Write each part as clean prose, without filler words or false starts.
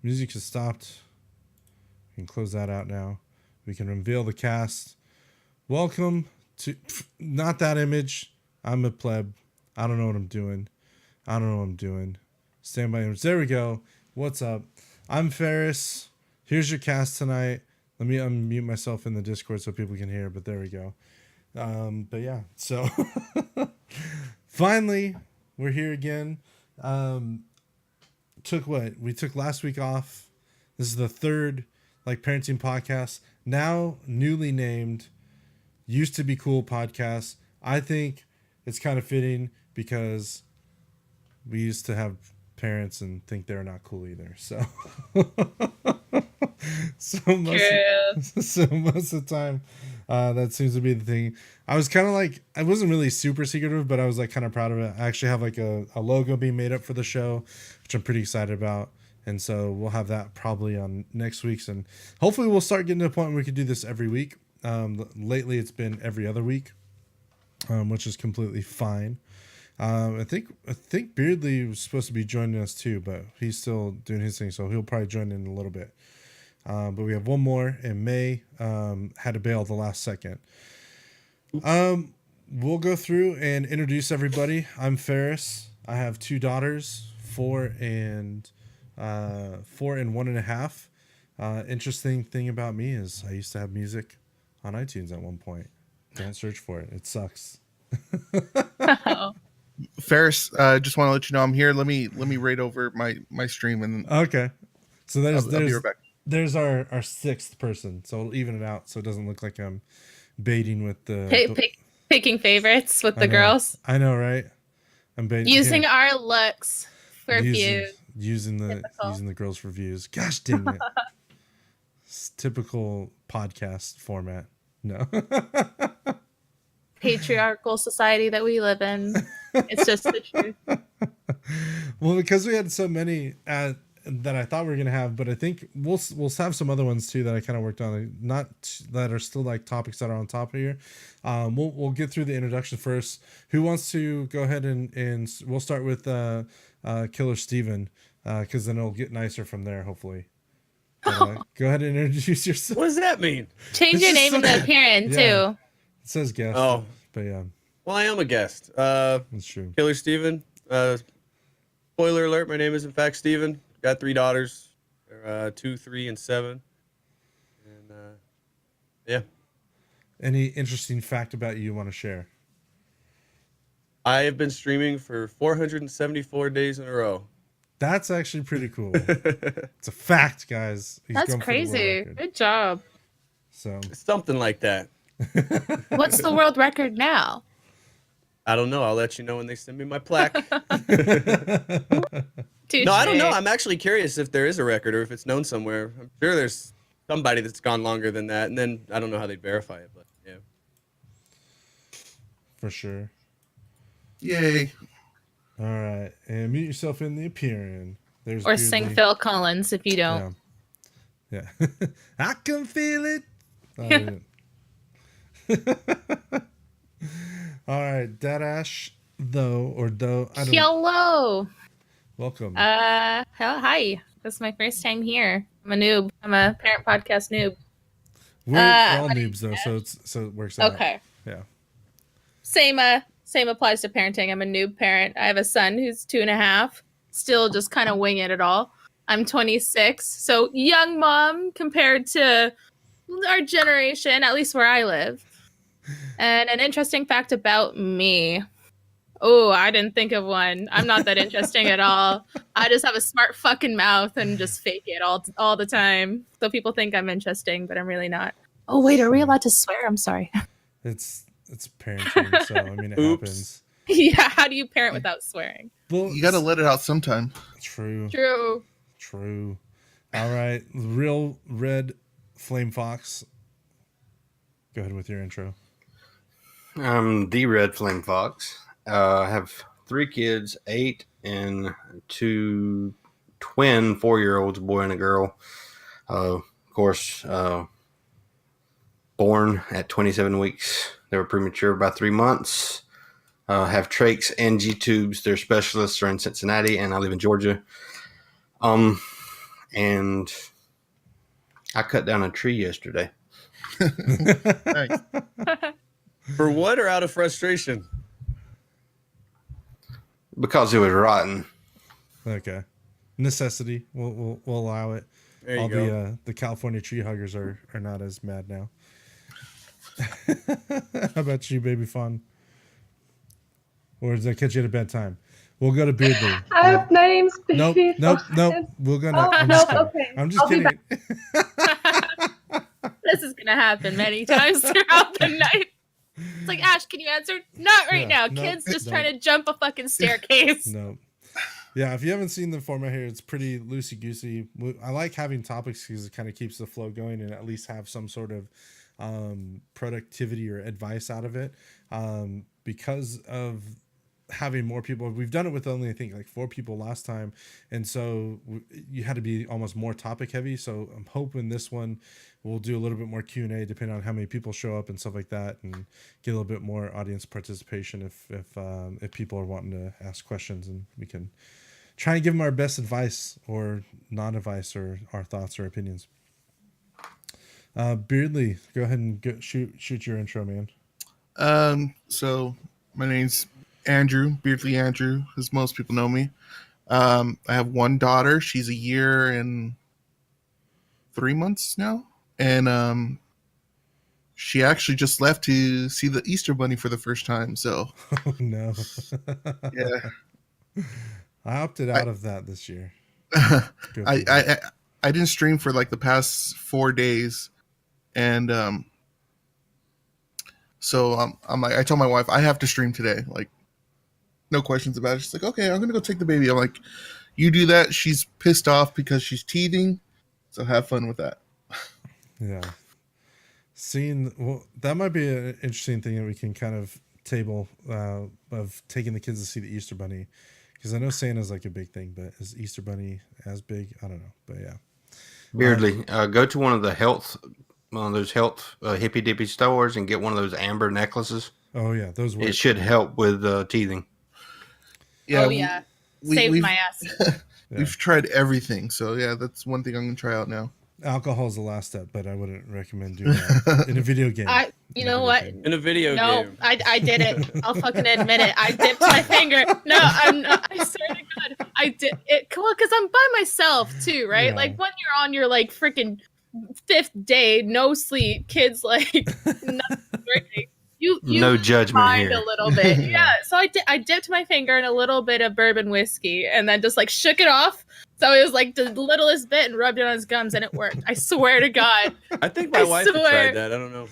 Music has stopped. We can close that out now. We can reveal the cast. Welcome to not that image. I'm a pleb. I don't know what I'm doing. Standby image. There we go. What's up? I'm Ferris. Here's your cast tonight. Let me unmute myself in the Discord so people can hear, but there we go. But yeah, so finally we're here again. We took last week off. This is the third parenting podcast, now newly named Used to Be Cool podcast. I think it's kind of fitting because we used to have parents and think they're not cool either. So most of the time, that seems to be the thing. I was kind of I wasn't really super secretive, but I was kind of proud of it. I actually have a logo being made up for the show, which I'm pretty excited about. And so we'll have that probably on next week's, and hopefully we'll start getting to a point where we can do this every week. Lately it's been every other week, which is completely fine. I think Beardley was supposed to be joining us too, but he's still doing his thing, so he'll probably join in a little bit. But we have one more in May. Had to bail at the last second. We'll go through and introduce everybody. I'm Ferris. I have two daughters, 4 and 1.5. Interesting thing about me is I used to have music on iTunes at one point. Don't search for it. It sucks. Ferris, just want to let you know I'm here. Let me rate over my stream and okay. So I'll be right back. There's our sixth person, so it'll even it out so it doesn't look like I'm baiting with the picking favorites with the girls. I know, right? I'm baiting using our looks for views. Using the girls for views. Gosh dang it. It's typical podcast format. No. Patriarchal society that we live in. It's just the truth. Well, because we had so many that I thought we were gonna have, but I think we'll have some other ones too that I kind of worked on, not that are still topics that are on top of here. We'll get through the introduction first. Who wants to go ahead and we'll start with Killer Steven, because then it'll get nicer from there, hopefully. But, go ahead and introduce yourself. What does that mean? Change your name in the appearance too. It says guest. Oh, but yeah. Well, I am a guest. That's true. Killer Steven. Spoiler alert: my name is in fact Steven. Got 3 daughters. They're 2, 3, and 7. And yeah. Any interesting fact about you want to share? I have been streaming for 474 days in a row. That's actually pretty cool. It's a fact, guys. That's crazy. Good job. So something like that. What's the world record now? I don't know. I'll let you know when they send me my plaque. Touché. No, I don't know. I'm actually curious if there is a record or if it's known somewhere. I'm sure there's somebody that's gone longer than that, and then I don't know how they verify it, but yeah. For sure. Yay. All right, and mute yourself in the appearing. There's or sing Phil Collins if you don't. Yeah. I can feel it. All right, Dadash, though. I don't. Hello. Welcome. Hi. This is my first time here. I'm a noob. I'm a parent podcast noob. We're all noobs though, so it works out. Okay. Yeah. Same applies to parenting. I'm a noob parent. I have a son who's 2.5. Still just kind of winging it all. I'm 26, so young mom compared to our generation, at least where I live. And an interesting fact about me. Oh, I didn't think of one. I'm not that interesting at all. I just have a smart fucking mouth and just fake it all the time. So people think I'm interesting, but I'm really not. Oh, wait, are we allowed to swear? I'm sorry. It's parenting, so I mean it happens. Yeah, how do you parent without swearing? Well, you got to let it out sometime. True. All right, Real Red Flame Fox. Go ahead with your intro. I'm the Red Flame Fox. I have 3 kids, 8 and 2 twin 4-year-olds, a boy and a girl. Of course, born at 27 weeks. They were premature by 3 months. Have trachs and G-tubes. Their specialists are in Cincinnati, and I live in Georgia. and I cut down a tree yesterday. Nice. For what or out of frustration? Because it was rotten. Okay. Necessity. We'll allow it. There you All go. the California tree huggers are not as mad now. How about you, baby fun? Or does that catch you at a bad time? We'll go to Beardley. My name's Nope, Beefy. nope, nope. We're gonna. Oh, I'm no, just kidding. okay. I'm just I'll be kidding. This is gonna happen many times throughout the night. It's like, Ash, can you answer? Not right Yeah, now. no, Kids just no. trying to jump a fucking staircase. No. Yeah, if you haven't seen the format here, it's pretty loosey goosey. I like having topics because it kind of keeps the flow going and at least have some sort of productivity or advice out of it. Because of having more people, we've done it with only I think like 4 people last time, and so you had to be almost more topic heavy. So I'm hoping this one we'll do a little bit more Q&A depending on how many people show up and stuff like that, and get a little bit more audience participation if people are wanting to ask questions, and we can try and give them our best advice or non-advice or our thoughts or opinions. Beardley, go ahead and shoot your intro, man. So my name's Andrew, Beardley Andrew, as most people know me. I have one daughter. She's a year and 3 months now. And she actually just left to see the Easter Bunny for the first time. So Oh no. yeah. I opted out of that this year. Go for it. I didn't stream for like the past 4 days. And so I'm like, I told my wife I have to stream today. Like, no questions about it. She's like, okay, I'm gonna go take the baby. I'm like, you do that. She's pissed off because she's teething. So have fun with that. Yeah. Well, that might be an interesting thing that we can kind of table of taking the kids to see the Easter Bunny, because I know Santa's like a big thing, but is Easter Bunny as big? I don't know, but yeah. Beardley, go to one of those health hippy dippy stores and get one of those amber necklaces. Oh yeah, those work. It should help with teething. Yeah. Oh yeah, we- saved we've- my ass. We've tried everything. So yeah, that's one thing I'm gonna try out now. Alcohol's the last step, but I wouldn't recommend doing that in a video game. You know what? In a video No, game. I did it. I'll fucking admit it. I dipped my finger. No, I'm not. I swear to God, I did it. Well, because I'm by myself too, right? Yeah. Like when you're on your like freaking 5th day, no sleep, kids like nothing working. You No judgment mind here. a little bit. Yeah. So I dipped my finger in a little bit of bourbon whiskey and then just like shook it off. So it was like the littlest bit and rubbed it on his gums and it worked. I swear to God. I think my I wife had swear. tried that. I don't know.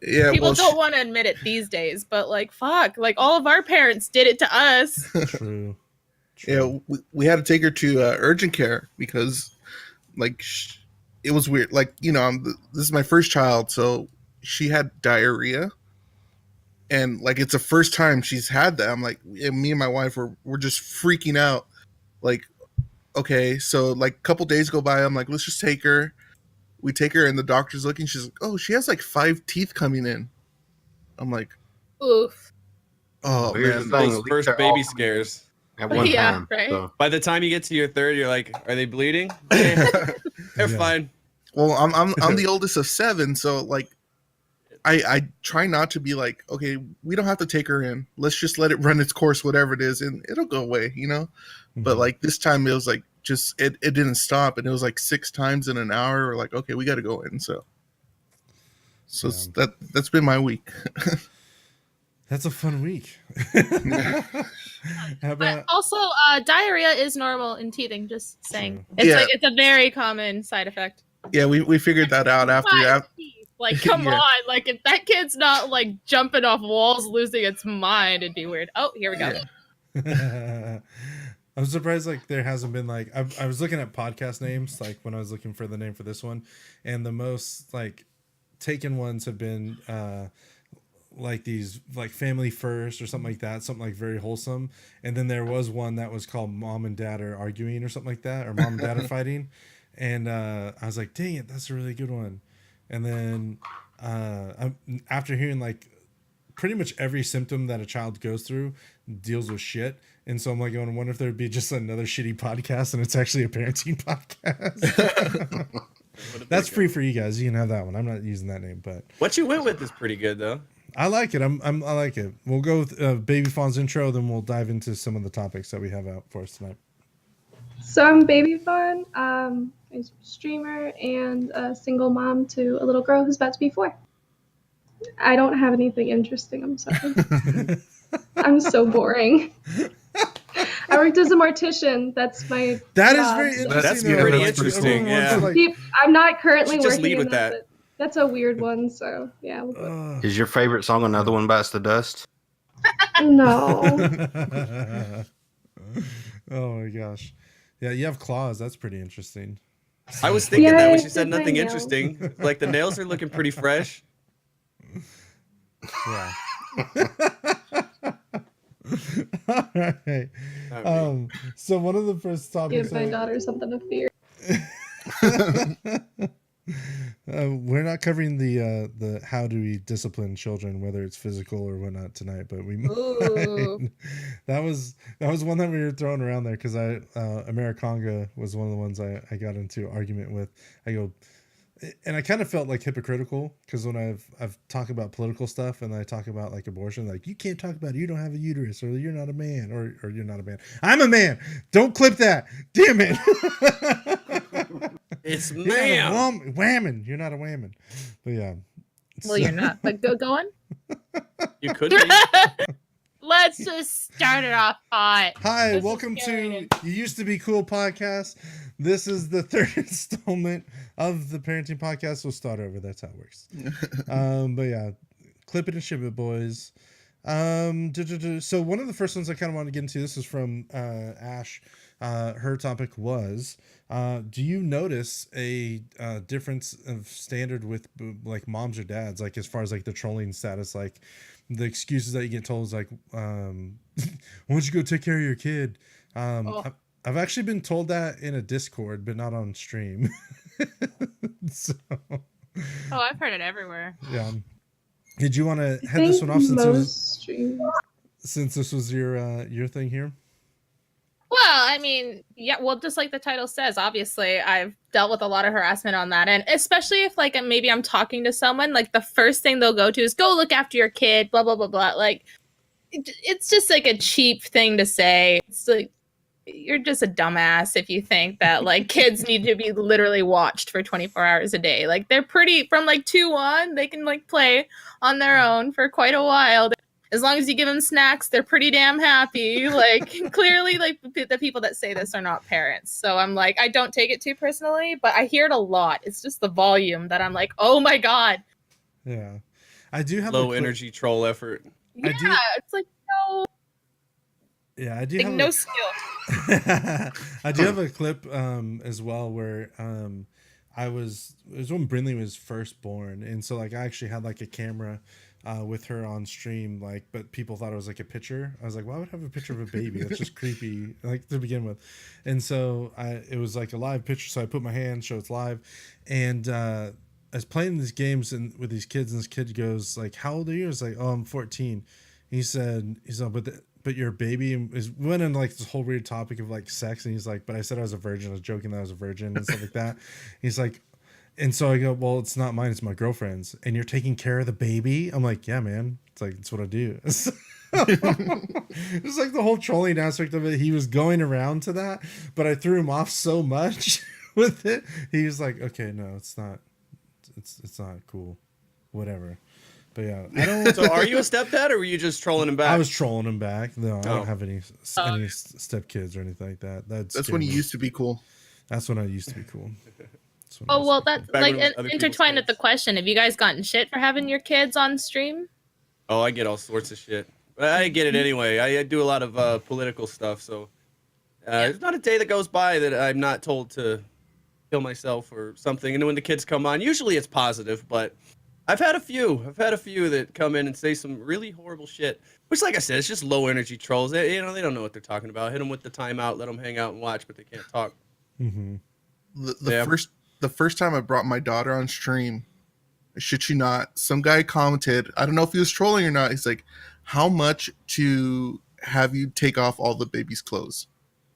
Yeah. People well, don't want to admit it these days, but like fuck, like all of our parents did it to us. True. yeah, we had to take her to urgent care because, like, it was weird. Like, you know, this is my first child, so she had diarrhea, and like it's the first time she's had that. I'm like, and me and my wife we're just freaking out. Like, okay, so like a couple days go by, I'm like, let's just take her. We take her, and the doctor's looking. She's like, oh, she has like 5 teeth coming in. I'm like, Oof. oh Well, here's man, the thing. Those at least first they're baby all scares. at one Yeah, time. right. So, By the time you get to your 3rd, you're like, are they bleeding? They're Yeah. fine. Well, I'm the oldest of 7, so like I try not to be like, okay, we don't have to take her in. Let's just let it run its course, whatever it is, and it'll go away, you know? But Mhm. like this time it was like just it didn't stop, and it was like 6 times in an hour. We're like, okay, we gotta go in. So Yeah. that's been my week. That's a fun week. How But about also, diarrhea is normal in teething. Just saying, True. it's Yeah. like it's a very common side effect. Yeah, we figured that out after. Five teeth. Like, come Yeah. on! Like, if that kid's not like jumping off walls, losing its mind, it'd be weird. Oh, here we go. Yeah. I'm surprised like there hasn't been like I was looking at podcast names like when I was looking for the name for this one, and the most like taken ones have been like these like family first or something like that, something like very wholesome. And then there was one that was called Mom and Dad Are Arguing or something like that, or Mom and Dad Are Fighting. And I was like, dang it, that's a really good one. And then after hearing like pretty much every symptom that a child goes through deals with shit. And so I'm like, I wonder if there'd be just another shitty podcast and it's actually a parenting podcast. That's free for you guys. You can have that one. I'm not using that name, but What you went with is pretty good though. I like it. I like it. We'll go with Baby Fawn's intro, then we'll dive into some of the topics that we have out for us tonight. So I'm Baby Fawn. I'm a streamer and a single mom to a little girl who's about to be 4. I don't have anything interesting. I'm sorry. I'm so boring. I worked as a mortician. That's my That is job, very so- interesting. That's though. pretty Like, interesting, everyone wants yeah. to, like, I'm not currently Just working lead in with that. but that's a weird one. So yeah, we'll go. Is your favorite song Another One Bites the Dust? No. Oh my gosh. Yeah, you have claws. That's pretty interesting. I was thinking Yeah, that when I she said did my nothing nails. interesting. Like the nails are looking pretty fresh. Yeah. All right. So one of the first topics Give my daughter something to fear. we're not covering the how do we discipline children, whether it's physical or whatnot tonight, but we Ooh. that was one that we were throwing around there because Americanga was one of the ones I got into argument with. I go, and I kind of felt like hypocritical because when I've talked about political stuff and I talk about like abortion, like you can't talk about it, you don't have a uterus, or you're not a man, or you're not a man. I'm a man. Don't clip that. Damn it. It's You're not a ma'am. whammon. You're not a whammon. But yeah. Well, you're not. But go on. You could be. Let's just start it off hot. Hi, This is welcome to Karen. You Used to Be Cool podcast. This is the third installment of the parenting podcast. We'll start over. That's how it works. But yeah, clip it and ship it, boys. So one of the first ones I kind of wanted to get into, this is from Ash. Her topic was, do you notice a difference of standard with like moms or dads, like as far as like the trolling status, like the excuses that you get told is like, why don't you go take care of your kid? Oh. I've actually been told that in a Discord, but not on stream. So Oh, I've heard it everywhere. yeah. Did you want to I head this think one off most streams. since this was your thing here? Well, I mean, yeah, well, just like the title says, obviously, I've dealt with a lot of harassment on that. And especially if, like, maybe I'm talking to someone, like, the first thing they'll go to is go look after your kid, blah, blah, blah, blah. Like, it's just like a cheap thing to say. It's like, you're just a dumbass if you think that, like, kids need to be literally watched for 24 hours a day. Like, they're pretty, from like 2 on, they can, like, play on their own for quite a while. As long as you give them snacks, they're pretty damn happy. Like, clearly, like, the people that say this are not parents. So I'm like, I don't take it too personally, but I hear it a lot. It's just the volume that I'm like, oh my God. Yeah. I do have a Low clip- energy troll effort. I Yeah, do- it's like, no, Yeah, I do like, have no a- skill. I do have a clip as well where it was when Brinley was first born, and so like I actually had like a camera with her on stream, like, but people thought it was like a picture. I was like, why would I have a picture of a baby? That's just creepy, like, to begin with. And so it was like a live picture, so I put my hand, show it's live, and I was playing these games and with these kids, and this kid goes like, how old are you? I was like, oh, I'm 14. He's like, but you're a baby, and went into like this whole weird topic of like sex, and he's like, but I said I was a virgin. I was joking that I was a virgin and stuff like that. He's like, and so I go, well, it's not mine, it's my girlfriend's, and you're taking care of the baby. I'm like, yeah, man. It's like, it's what I do. It's like the whole trolling aspect of it. He was going around to that, but I threw him off so much with it. He was like, okay, no, it's not. It's not cool. Whatever. But yeah, I don't. So are you a stepdad or were you just trolling him back? I was trolling him back. No, I Oh. don't have any step kids or anything like that. That's when he used to be cool. That's when I used to be cool. That's when I Oh, used well, to be that's Back like when it was other people's intertwined with the kids. question. Have you guys gotten shit for having your kids on stream? Oh, I get all sorts of shit. But I get it anyway. I do a lot of political stuff, so there's not a day that goes by that I'm not told to kill myself or something. And when the kids come on, usually it's positive, but I've had a few that come in and say some really horrible shit. Which, like I said, it's just low energy trolls. They don't know what they're talking about. Hit them with the timeout, let them hang out and watch, but they can't talk. Mhm. The Yeah. first time I brought my daughter on stream, shit you not, some guy commented, I don't know if he was trolling or not. He's like, how much to have you take off all the baby's clothes?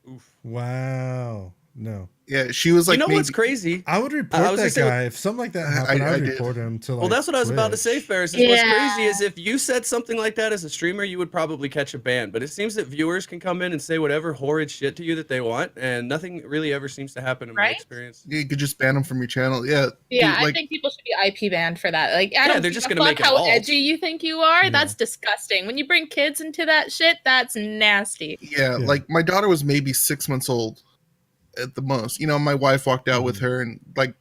Oof. Wow. No. Yeah, she was like, You know what's maybe- crazy? I would I report was that gonna say- guy. If something like that happened, I I would did. report him to like Well, that's what I was about to say, Twitch. Ferris. Is What's Yeah. crazy is if you said something like that as a streamer, you would probably catch a ban. But it seems that viewers can come in and say whatever horrid shit to you that they want, and nothing really ever seems to happen in my Right? experience. you could just ban them from your channel. Yeah. Yeah, dude, I like, think people should be IP banned for that. Like, I Yeah, don't they're give just a gonna fuck make it how alt. edgy you think you are. Yeah. That's disgusting. When you bring kids into that shit, that's nasty. yeah, Yeah. like my daughter was maybe 6 months old at the most. You know, my wife walked out with her, and like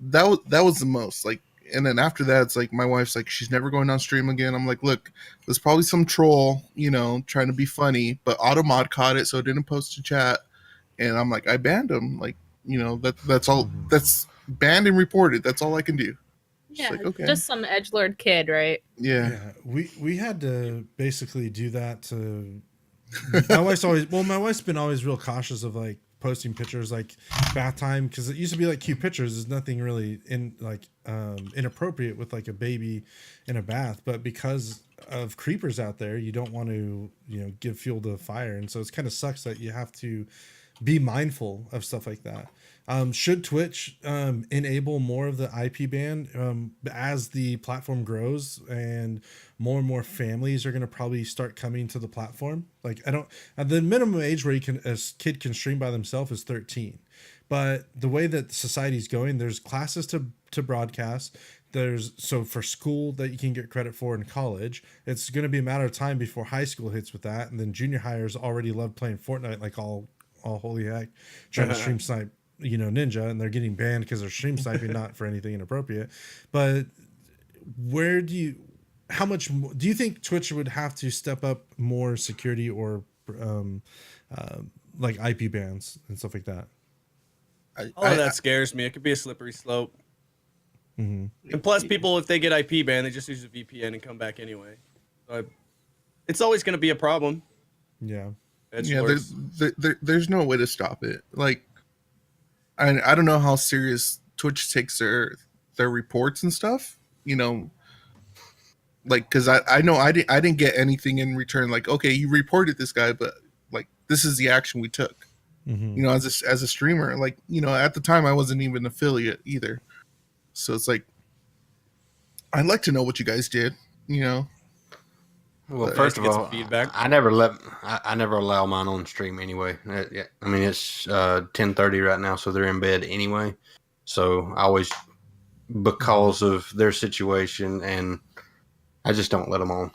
that was the most. Like, and then after that, it's like my wife's like, she's never going on stream again. I'm like, look, there's probably some troll, you know, trying to be funny, but Automod caught it, so it didn't post to chat, and I'm like, I banned him. Like, you know, that's all. Mhm. That's banned and reported. That's all I can do. Yeah, like, okay. just some edgelord kid, right? Yeah. Yeah, we had to basically do that to. My wife's been always real cautious of like posting pictures like bath time, because it used to be like cute pictures. There's nothing really inappropriate with like a baby in a bath, but because of creepers out there, you don't want to give fuel to the fire, and so it's kind of sucks that you have to be mindful of stuff like that. Should Twitch enable more of the IP ban as the platform grows and more families are going to probably start coming to the platform? Like, the minimum age where a kid can stream by themselves is 13. But the way that society's going, there's classes to broadcast. So for school that you can get credit for in college, it's going to be a matter of time before high school hits with that. And then junior hires already love playing Fortnite like all holy heck, trying to stream snipe Ninja, and they're getting banned because they're stream sniping, not for anything inappropriate. But how much do you think Twitch would have to step up more security or like IP bans and stuff like that? All of that scares me. It could be a slippery slope. Mm-hmm. And plus, people, if they get IP banned, they just use a VPN and come back anyway. So it's always going to be a problem. Yeah. There's no way to stop it. Like, I don't know how serious Twitch takes their reports and stuff. You know, like, because I know I didn't get anything in return. Like, okay, you reported this guy, but like, this is the action we took. Mm-hmm. You know, as a streamer, like, you know, at the time I wasn't even an affiliate either. So it's like, I'd like to know what you guys did. You know. Well, But first to of get some all, feedback. I never allow mine on stream anyway. Yeah, I mean it's 10:30 right now, so they're in bed anyway. So I always, because of their situation, and I just don't let them on.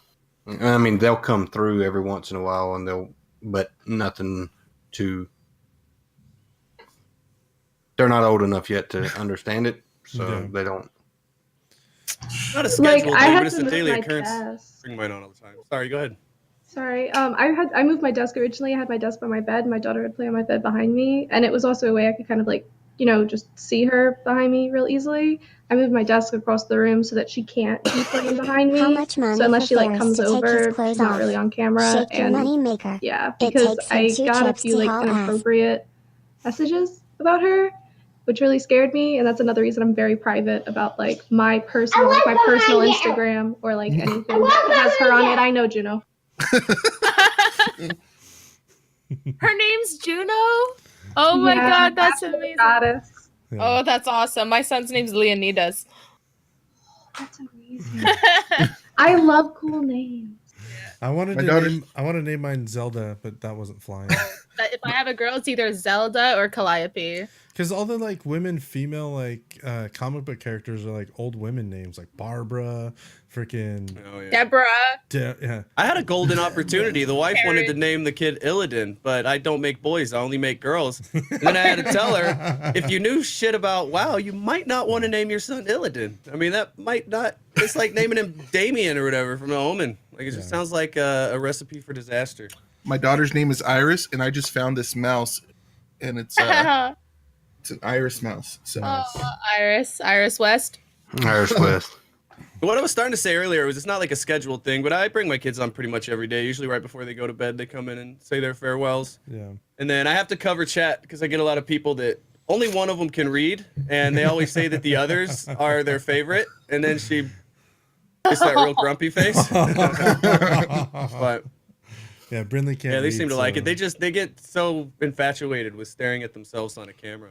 I mean, they'll come through every once in a while, but nothing to. They're not old enough yet to understand it, so Yeah. they don't. Not a Like, scheduled I thing, had but it's to a move daily my occurrence. desk. Bring mine on all the time. Sorry, go ahead. Sorry. I moved my desk originally. I had my desk by my bed. My daughter would play on my bed behind me, and it was also a way I could kind of like, just see her behind me real easily. I moved my desk across the room so that she can't be playing behind me. How much money So unless for she like Ferris comes to take his over, clothes she's not off? really on camera. Shake your And money maker. yeah, It because takes him I 2 got a trips few to like haul ass. inappropriate messages about her, which really scared me, and that's another reason I'm very private about like my personal Instagram or like anything that has her on it. I know, Juno. Her name's Juno. Oh my Yeah, god, that's amazing. Goddess. Yeah. Oh, that's awesome. My son's name's Leonidas. That's amazing. I love cool names. I wanted My to daughter's- name mine Zelda, but that wasn't flying. But if I have a girl, it's either Zelda or Calliope. Because all the like female like comic book characters are like old women names, like Barbara, freaking Oh, yeah. Deborah. yeah. I had a golden opportunity. The wife wanted to name the kid Illidan, but I don't make boys. I only make girls. And then I had to tell her, if you knew shit about WoW, you might not want to name your son Illidan. I mean, that might not. It's like naming him Damien or whatever from The Omen. Like, it just sounds like a recipe for disaster. My daughter's name is Iris, and I just found this mouse, and it's an Iris mouse. So Iris West. Irish West. What I was starting to say earlier was it's not like a scheduled thing, but I bring my kids on pretty much every day. Usually right before they go to bed, they come in and say their farewells. Yeah. And then I have to cover chat because I get a lot of people that only one of them can read, and they always say that the others are their favorite. And then she gets that real grumpy face. But yeah, Brindley can't. yeah, they read, seem to like so- it. They get so infatuated with staring at themselves on a camera.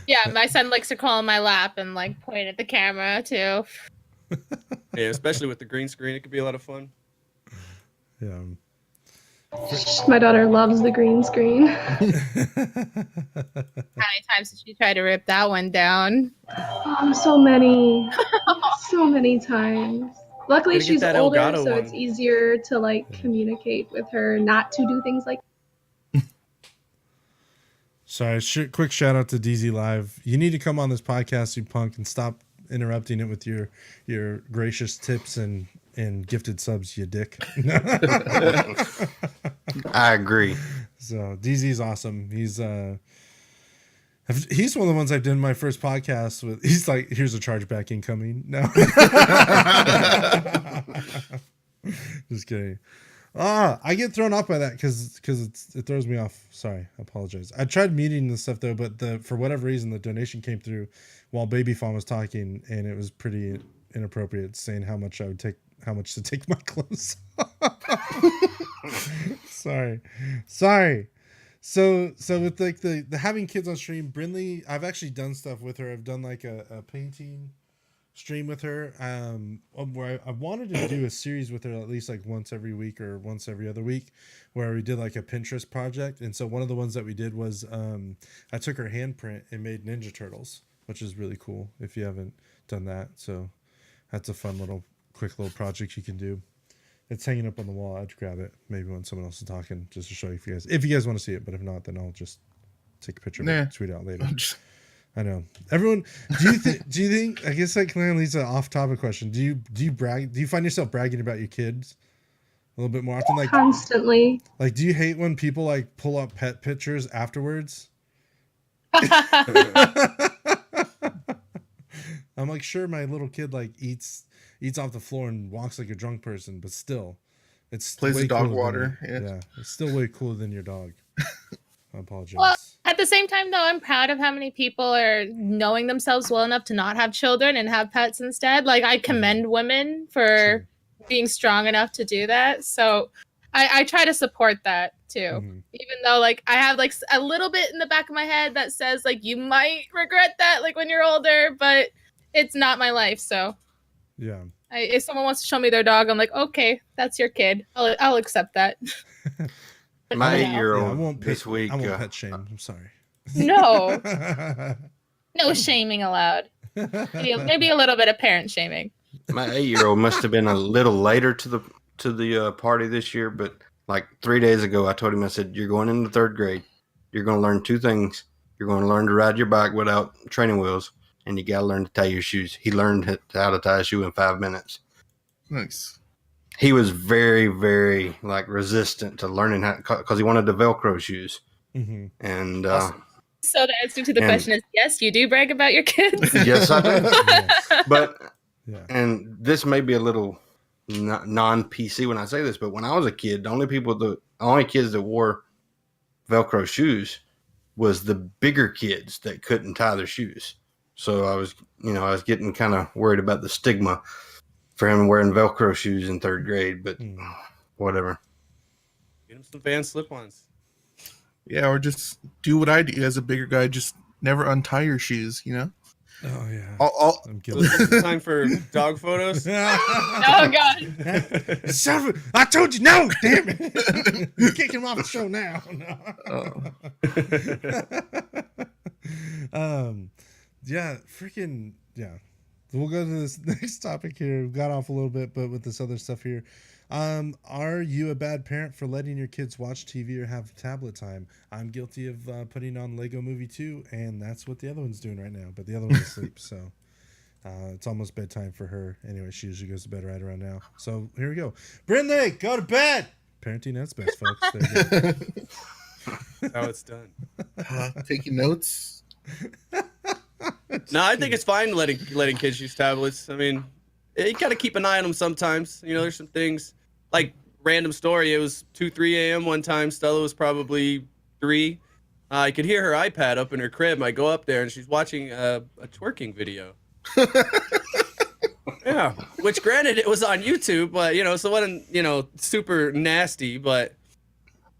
Yeah, my son likes to crawl in my lap and like point at the camera too. Yeah, especially with the green screen, it could be a lot of fun. Yeah. My daughter loves the green screen. How many times did she try to rip that one down? Oh, so many. So many times. Luckily, Gotta get she's that older, Elgato so it's one. easier to like communicate with her not to do things like. Sorry, quick shout out to DZ Live. You need to come on this podcast, you punk, and stop interrupting it with your gracious tips and gifted subs, you dick. I agree. So DZ's awesome. He's one of the ones I've done my first podcast with. He's like, here's a chargeback incoming. No. Just kidding. I get thrown off by that because it throws me off. Sorry, I apologize. I tried muting this stuff though, but for whatever reason the donation came through while Baby Fawn was talking, and it was pretty inappropriate, saying how much to take my clothes off. Sorry. So with like the having kids on stream, Brindley, I've actually done stuff with her. I've done like a painting stream with her, where I wanted to do a series with her at least like once every week or once every other week, where we did like a Pinterest project. And so one of the ones that we did was I took her handprint and made Ninja Turtles, which is really cool if you haven't done that. So that's a fun quick little project you can do. It's hanging up on the wall. I'd grab it maybe when someone else is talking, just to show you if you guys want to see it. But if not, then I'll just take a picture of it, tweet it out later. I know. Everyone, do you think, I guess that kind of leads to an off-topic question. Do you brag? Do you find yourself bragging about your kids a little bit more often? Like Constantly. Like, do you hate when people like pull up pet pictures afterwards? I'm like, sure, my little kid like eats off the floor and walks like a drunk person, but still, it's Plays way with dog cooler water, than- yeah. It's still way cooler than your dog. I apologize. Well, at the same time, though, I'm proud of how many people are knowing themselves well enough to not have children and have pets instead. Like, I commend women for True. being strong enough to do that. So I try to support that too. Mhm. Even though, like, I have like a little bit in the back of my head that says like you might regret that like when you're older, but it's not my life. So Yeah. if someone wants to show me their dog, I'm like, okay, that's your kid. I'll accept that. But My no. Yeah, I 8-year-old won't this week. I won't pet shame. I'm sorry. No, no shaming allowed. Maybe a little bit of parent shaming. My 8-year-old must have been a little later to the party this year, but like 3 days ago, I told him, I said, "You're going into third grade. You're going to learn two things. You're going to learn to ride your bike without training wheels, and you got to learn to tie your shoes." He learned how to tie a shoe in 5 minutes. Nice. He was very, very like resistant to learning how, because he wanted the Velcro shoes, Mhm. and Awesome. So the answer to the And- question is yes, you do brag about your kids. yes, I do. But Yeah. and this may be a little non-PC when I say this, but when I was a kid, the only kids that wore Velcro shoes was the bigger kids that couldn't tie their shoes. So I was getting kind of worried about the stigma for him wearing Velcro shoes in third grade, but whatever. Get him some Van slip-ons. Yeah, or just do what I do as a bigger guy. Just never untie your shoes, you know? Oh yeah. I'm I'm So guilty. this is time for dog photos. Oh god. Son of a- I told you no, damn it. You're kicking him off the show now. No. Yeah, freaking yeah. We'll go to this next topic here. We got off a little bit, but with this other stuff here. Are you a bad parent for letting your kids watch TV or have tablet time? I'm guilty of putting on Lego Movie 2, and that's what the other one's doing right now. But the other one's asleep, so it's almost bedtime for her. Anyway, she usually goes to bed right around now. So here we go. Brindley, go to bed. Parenting that's best, folks. There you go. That's how it's done. taking notes. No, I think it's fine letting kids use tablets. I mean, you gotta keep an eye on them sometimes. You know, there's some things like random story. It was 2-3 a.m. one time. Stella was probably 3. I could hear her iPad up in her crib. I go up there and she's watching a twerking video. Yeah, which granted it was on YouTube, but so it wasn't super nasty, but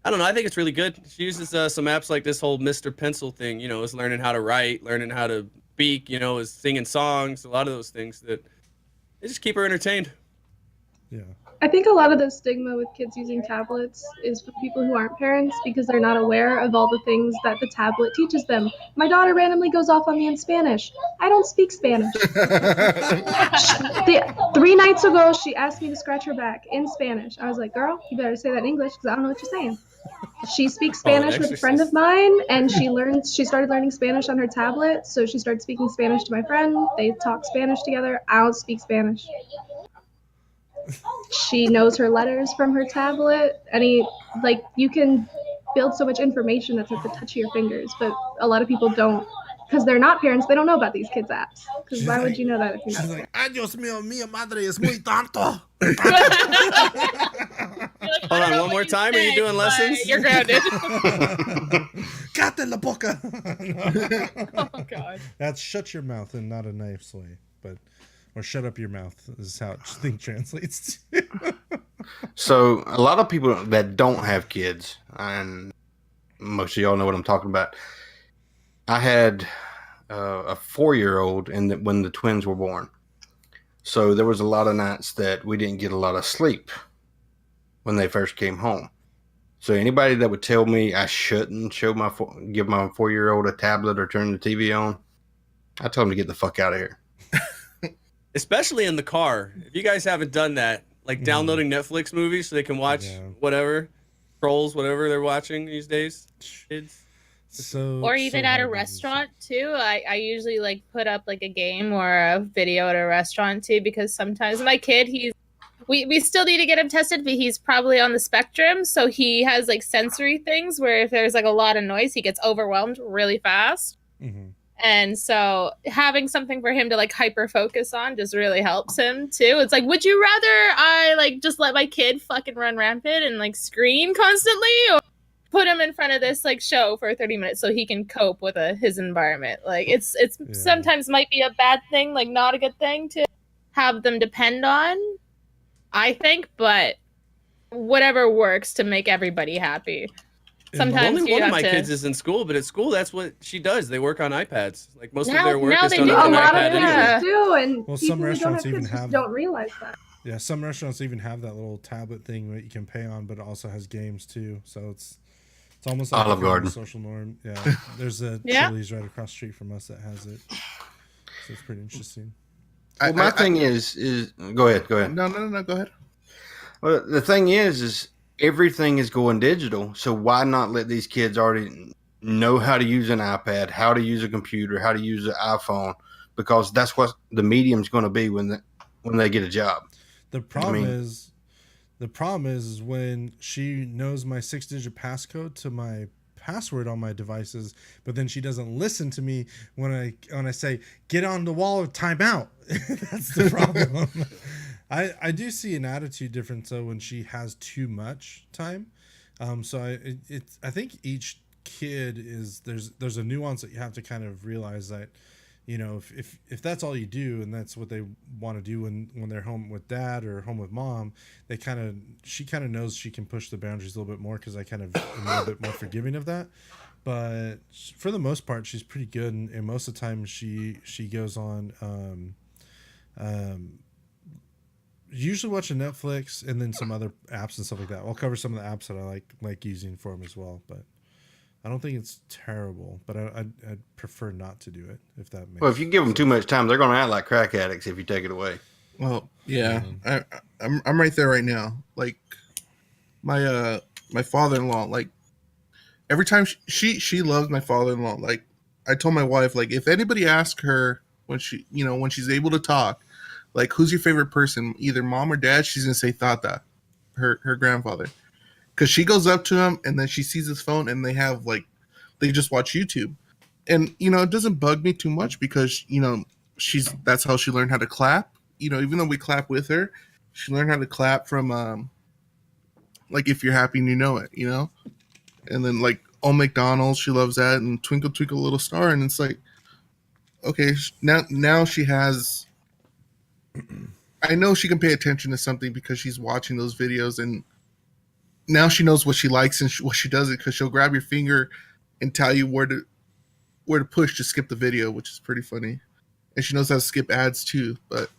I don't know. I think it's really good. She uses some apps like this whole Mr. Pencil thing. Is learning how to write, learning how to speak. Is singing songs. A lot of those things that they just keep her entertained. Yeah. I think a lot of the stigma with kids using tablets is for people who aren't parents because they're not aware of all the things that the tablet teaches them. My daughter randomly goes off on me in Spanish. I don't speak Spanish. 3 nights ago, she asked me to scratch her back in Spanish. I was like, girl, you better say that in English because I don't know what you're saying. She speaks Spanish with a friend of mine, and she started learning Spanish on her tablet, so she started speaking Spanish to my friend. They talk Spanish together. I don't speak Spanish. She knows her letters from her tablet. You can build so much information that's at the touch of your fingers, but a lot of people don't, because they're not parents. They don't know about these kids' apps. Because why would you know that if you're not? She's like, "Ay, Dios mío, mi madre es muy tanto." Hold on, one more time. Are you doing lessons? You're grounded. Cate la boca. Oh God. That's shut your mouth in not a nice way, or shut up your mouth is how I think translates to. So a lot of people that don't have kids, and most of y'all know what I'm talking about. I had a 4-year-old when the twins were born. So there was a lot of nights that we didn't get a lot of sleep when they first came home. So anybody that would tell me I shouldn't give my 4-year-old a tablet or turn the TV on, I tell them to get the fuck out of here. Especially in the car. If you guys haven't done that, like downloading Netflix movies so they can watch whatever, trolls, whatever they're watching these days, kids. Or even at a restaurant too. I usually put up a game or a video at a restaurant too, because sometimes my kid, we still need to get him tested, but he's probably on the spectrum, so he has sensory things where if there's a lot of noise, he gets overwhelmed really fast. Mm-hmm. And so having something for him to hyper focus on just really helps him too. It's would you rather I just let my kid fucking run rampant and scream constantly, or put him in front of this show for 30 minutes so he can cope with his environment? It's sometimes might be a bad thing, not a good thing to have them depend on, I think, but whatever works to make everybody happy. Sometimes only one of my kids is in school, but at school that's what she does. They work on iPads. Most of their work now is they done do. on A an lot iPad of anyway. parents do, and Well, people some who don't have restaurants kids even just have- don't realize that. Yeah, some restaurants even have that little tablet thing that you can pay on, but it also has games too. So it's almost like Olive a kind of Garden. social norm. Yeah, there's a Chili's right across the street from us that has it. So it's pretty interesting. Well, my thing is go ahead. No, go ahead. Well, the thing is everything is going digital. So why not let these kids already know how to use an iPad, how to use a computer, how to use an iPhone? Because that's what the medium's going to be when they get a job. The problem is when she knows my 6-digit passcode to my password on my devices, but then she doesn't listen to me when I say get on the wall or time out. That's the problem. I do see an attitude difference though when she has too much time. So I think each kid is there's a nuance that you have to kind of realize that, if that's all you do and that's what they want to do when they're home with dad or home with mom, she kind of knows she can push the boundaries a little bit more, because I kind of am a little bit more forgiving of that. But for the most part, she's pretty good, and most of the time she goes on usually watching Netflix and then some other apps and stuff like that. I'll cover some of the apps that I like using for them as well, but I don't think it's terrible, but I'd prefer not to do it, if that makes Well, if you give them sense. too much time, they're going to act like crack addicts if you take it away. Well, yeah, I'm right there right now. My father-in-law, every time she loves my father-in-law. I told my wife, if anybody asks her when she's able to talk, who's your favorite person, either mom or dad, she's gonna say Tata, her grandfather, because she goes up to him and then she sees his phone and they have they just watch YouTube, and it doesn't bug me too much because that's how she learned how to clap. Even though we clap with her, she learned how to clap from if you're happy and you know it, and then Old McDonald's, she loves that, and Twinkle Twinkle Little Star, and it's like, okay, now she has. I know she can pay attention to something because she's watching those videos, and now she knows what she likes and what she doesn't, because she'll grab your finger and tell you where to push to skip the video, which is pretty funny. And she knows how to skip ads too. But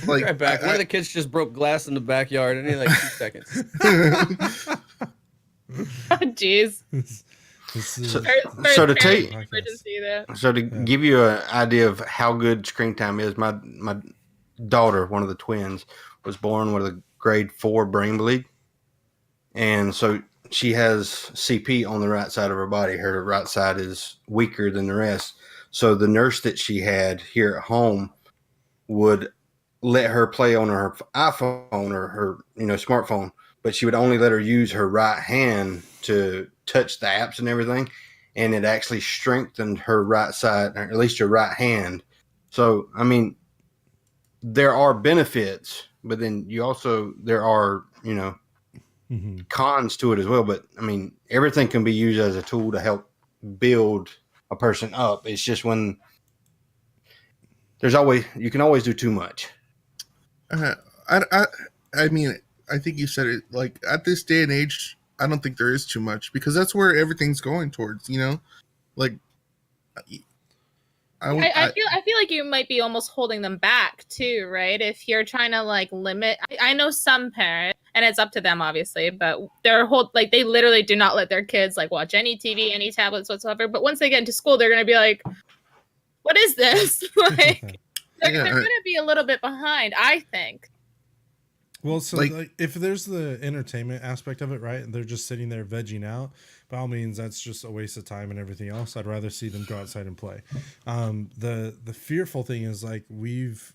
like, Right back. One of the kids just broke glass in the backyard in like 2 seconds. Oh, jeez. This is- So- First so to parent take- emergency that. So to give you an idea of how good screen time is, my daughter, one of the twins, was born with a grade 4 brain bleed, and so she has CP on the right side of her body. Her right side is weaker than the rest. So the nurse that she had here at home would let her play on her iPhone or her smartphone, but she would only let her use her right hand to touch the apps and everything, and it actually strengthened her right side, or at least her right hand. So I mean, there are benefits, but then there are Mhm. cons to it as well. But I mean, everything can be used as a tool to help build a person up. It's just when you can always do too much. I mean, I think you said it. Like, at this day and age, I don't think there is too much, because that's where everything's going towards. Like, I feel like you might be almost holding them back too, right? If you're trying to like limit, I know some parents, and it's up to them obviously, but they literally do not let their kids like watch any TV, any tablets whatsoever. But once they get into school, they're gonna be like, "What is this?" Like they're gonna be a little bit behind, I think. Well, so Like- like, if there's the entertainment aspect of it, right, and they're just sitting there vegging out, by all means, that's just a waste of time and everything else. I'd rather see them go outside and play. The fearful thing is like with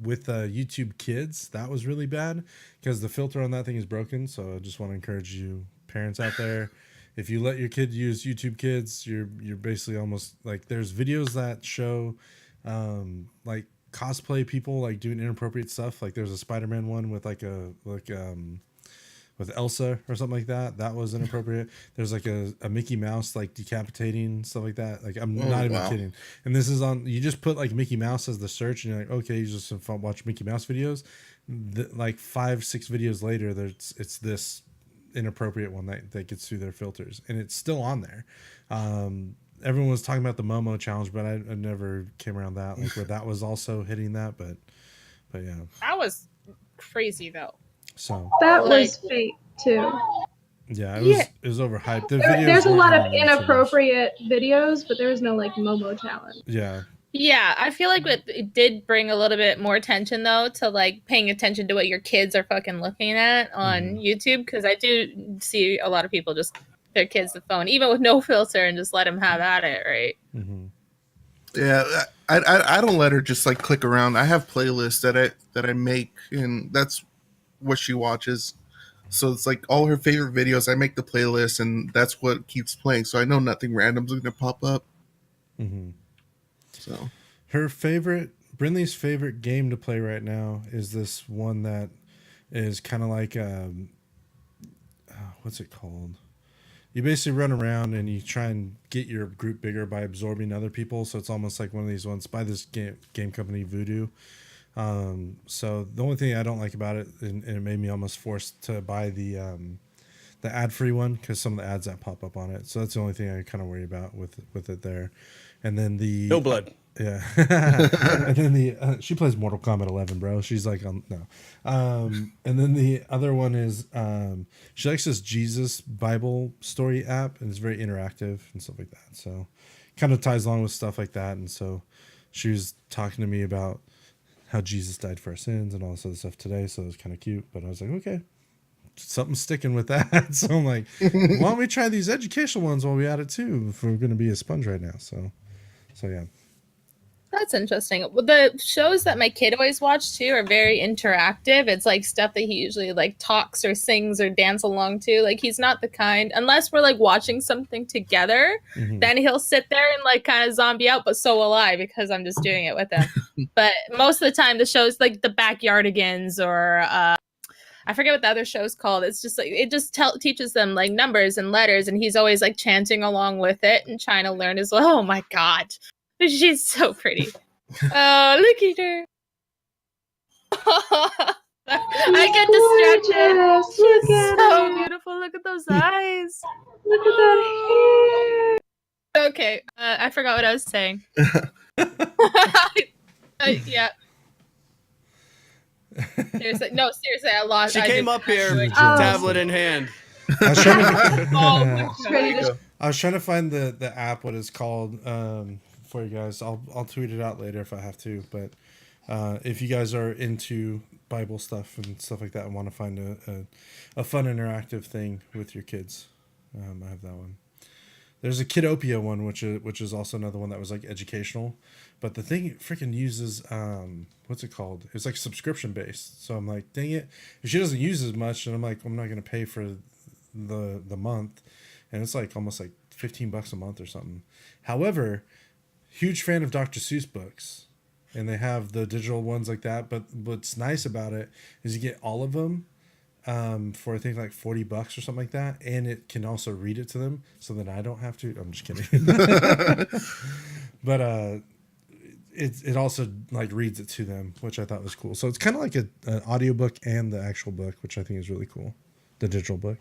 YouTube Kids, that was really bad because the filter on that thing is broken. So I just want to encourage you, parents out there, if you let your kid use YouTube Kids, you're basically almost like, there's videos that show like cosplay people like doing inappropriate stuff. Like there's a Spider-Man one with with Elsa or something like that. That was inappropriate. There's like a Mickey Mouse like decapitating, stuff like that. Like I'm not even kidding. And this is on, you just put like Mickey Mouse as the search and you're like, okay, you just watch Mickey Mouse videos. Like 5-6 videos later, it's this inappropriate one that gets through their filters, and it's still on there. Everyone was talking about the Momo challenge, but I never came around that, like where that was also hitting that, but yeah. That was crazy though. So That Like- was fake too. yeah, it was overhyped. The videos There's a weren't lot of even that much. inappropriate videos, but there was no like Momo challenge. Yeah, Yeah, I feel like it did bring a little bit more attention though to like paying attention to what your kids are fucking looking at on YouTube, because I do see a lot of people just their kids the phone even with no filter and just let them have at it, right? Yeah, I don't let her just like click around. I have playlists that I make, and that's what she watches. So it's like all her favorite videos. I make the playlist, and that's what keeps playing. So I know nothing random's going to pop up. So Brinley's favorite game to play right now is this one that is kind of like what's it called? You basically run around and you try and get your group bigger by absorbing other people. So it's almost like one of these ones by this game company, Voodoo. So the only thing I don't like about it, and it made me almost forced to buy the ad-free one because some of the ads that pop up on it. So that's the only thing I kind of worry about with it there. And then No blood. Yeah. And then she plays Mortal Kombat 11, bro. She's like, no. And then the other one is she likes this Jesus Bible story app, and it's very interactive and stuff like that. So kind of ties along with stuff like that. And so she was talking to me about how Jesus died for our sins and all this other stuff today. So it was kind of cute, but I was like, okay, something's sticking with that. So I'm like, why don't we try these educational ones while we at it too, if we're going to be a sponge right now. So yeah. That's interesting. Well, the shows that my kid always watch too are very interactive. It's like stuff that he usually like talks or sings or dance along to. Like he's not the kind, unless we're like watching something together, then he'll sit there and like kind of zombie out, but so will I because I'm just doing it with him. But most of the time the shows like the Backyardigans or I forget what the other show's called. It's just like it just teaches them like numbers and letters, and he's always like chanting along with it and trying to learn as well. Oh my god, she's so pretty. Oh, look at her. I get distracted. Gorgeous. She's Look at so it. beautiful. Look at those eyes. Look at that hair. Okay, I forgot what I was saying. Yeah. Seriously, no, seriously, I lost. She I came did- up here, Oh. tablet in hand. I was trying to, Oh my God. Ready to I was trying to find the app, what it's called, for you guys. I'll tweet it out later if I have to. But if you guys are into Bible stuff and stuff like that and want to find a fun interactive thing with your kids, I have that one. There's a Kidopia one, which is also another one that was like educational, but the thing freaking uses what's it called? It's like subscription based. So I'm like, dang it, if she doesn't use as much, and I'm like, I'm not gonna pay for the month, and it's like almost like $15 a month or something. However, huge fan of Dr. Seuss books, and they have the digital ones like that. But what's nice about it is you get all of them for I think like $40 or something like that, and it can also read it to them, so that I don't have to. I'm just kidding. But it also like reads it to them, which I thought was cool. So it's kind of like an audiobook and the actual book, which I think is really cool. The digital book.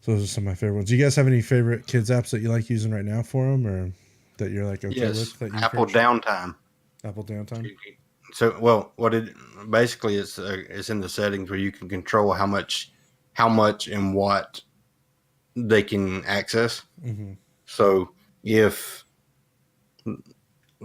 So those are some of my favorite ones. Do you guys have any favorite kids apps that you like using right now for them, or that you're like okay Yes, with? That you Apple Downtime. Apple Downtime. So, well, what it basically is in the settings where you can control how much and what they can access. Mm-hmm. So, if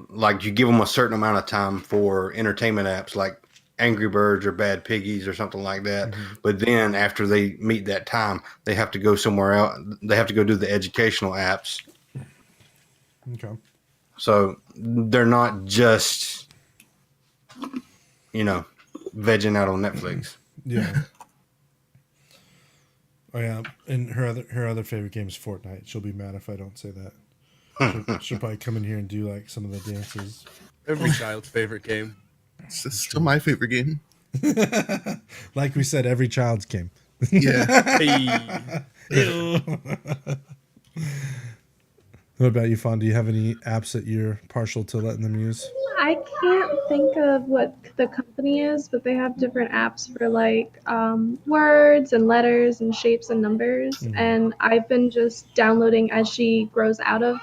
like you give them a certain amount of time for entertainment apps like Angry Birds or Bad Piggies or something like that, Mm-hmm. but then after they meet that time, they have to go somewhere else. They have to go do the educational apps. Okay. So they're not just, vegging out on Netflix. Yeah. Oh yeah, and her other favorite game is Fortnite. She'll be mad if I don't say that. She'll probably come in here and do like some of the dances. Every child's favorite game. It's still my favorite game. Like we said, every child's game. Yeah. Hey. What about you, Fawn? Do you have any apps that you're partial to letting them use? I can't think of what the company is, but they have different apps for like words and letters and shapes and numbers. Mhm. And I've been just downloading as she grows out of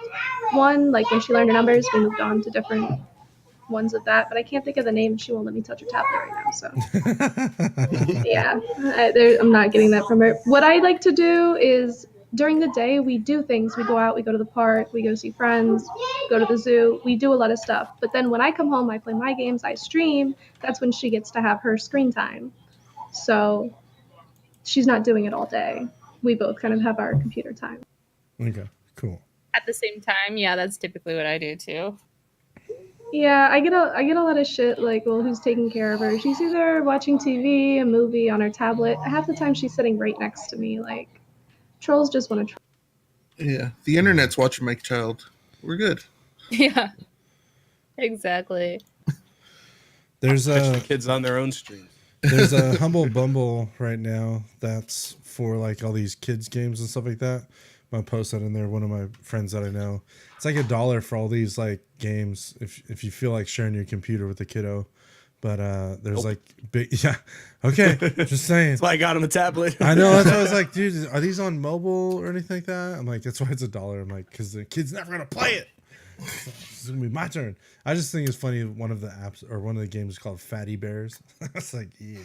one. Like when she learned her numbers, we moved on to different ones of that. But I can't think of the name. She won't let me touch her tablet right now. So yeah, I'm not getting that from her. What I like to do is during the day, we do things. We go out, we go to the park, we go see friends, go to the zoo. We do a lot of stuff. But then when I come home, I play my games, I stream. That's when she gets to have her screen time. So she's not doing it all day. We both kind of have our computer time. Okay, cool. At the same time, yeah, that's typically what I do too. Yeah, I get a lot of shit like, well, who's taking care of her? She's either watching TV, a movie on her tablet. Half the time she's sitting right next to me. Like, trolls just want to troll. Yeah. The internet's watching my child. We're good. Yeah, exactly. There's Catch the a kids on their own streams. there's a Humble Bumble right now that's for like all these kids games and stuff like that. I'll post that in there. One of my friends that I know, it's like $1 for all these like games if you feel like sharing your computer with a kiddo. But there's like big okay, just saying. That's why I got him a tablet. I know, that's why I was like, dude, are these on mobile or anything like that? I'm like, that's why it's $1. I'm like, because the kid's never gonna play it. So it's gonna be my turn. I just think it's funny. One of the apps or one of the games is called Fatty Bears. I was like, yeah.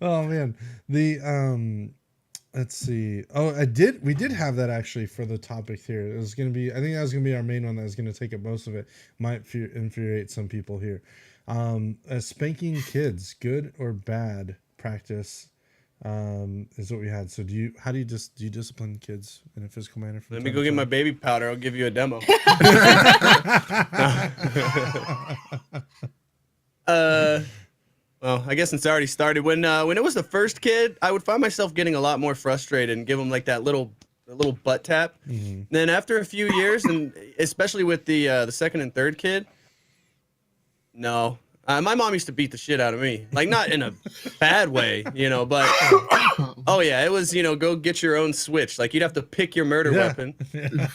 Oh man, the let's see. Oh, we did have that actually for the topic here. It was gonna be. I think that was gonna be our main one. That was gonna take up most of it. Might infuriate some people here. Spanking kids, good or bad practice, is what we had. So do you discipline kids in a physical manner? Let me go get my baby powder. I'll give you a demo. Well, I guess it's already started. When it was the first kid, I would find myself getting a lot more frustrated and give him like that little butt tap. Mm-hmm. Then after a few years, and especially with the second and third kid, No. My mom used to beat the shit out of me. Like, not in a bad way, but oh yeah, it was, go get your own Switch. Like, you'd have to pick your murder weapon.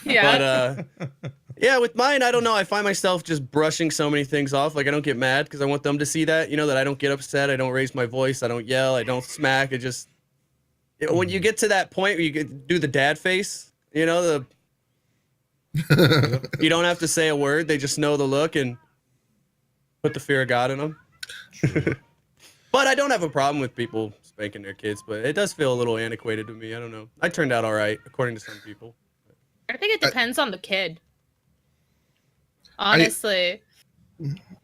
Yeah. But yeah, with mine, I don't know. I find myself just brushing so many things off. Like, I don't get mad because I want them to see that, that I don't get upset. I don't raise my voice. I don't yell. I don't smack. When you get to that point where you do the dad face, you don't have to say a word. They just know the look and put the fear of God in them. But I don't have a problem with people spanking their kids, but it does feel a little antiquated to me. I don't know. I turned out all right, according to some people. I think it depends on the kid. Honestly.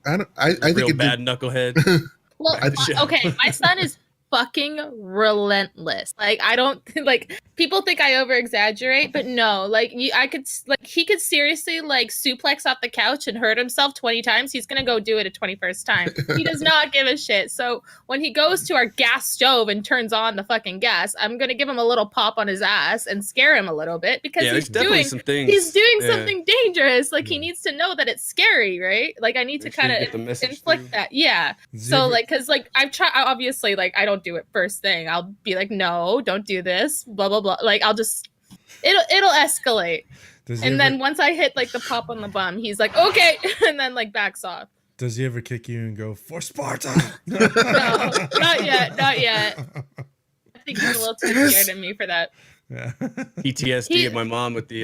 I think Real it bad knucklehead. Well, okay, my son is fucking relentless. Like, I don't like people think I over exaggerate, but no, like he could seriously like suplex off the couch and hurt himself 20 times. He's gonna go do it a 21st time. He does not give a shit. So when he goes to our gas stove and turns on the fucking gas, I'm gonna give him a little pop on his ass and scare him a little bit because he's doing something dangerous. Like, he needs to know that it's scary, right? Like, I need to kind of inflict that. Yeah. So like, because like I've tried, obviously, like I don't do it first thing. I'll be like, no, don't do this, blah blah blah. Like, it'll escalate. And then once I hit like the pop on the bum, he's like, okay, and then like backs off. Does he ever kick you and go, "For Sparta"? No, not yet. I think he's a little too scared of me for that. Yeah. PTSD of my mom with the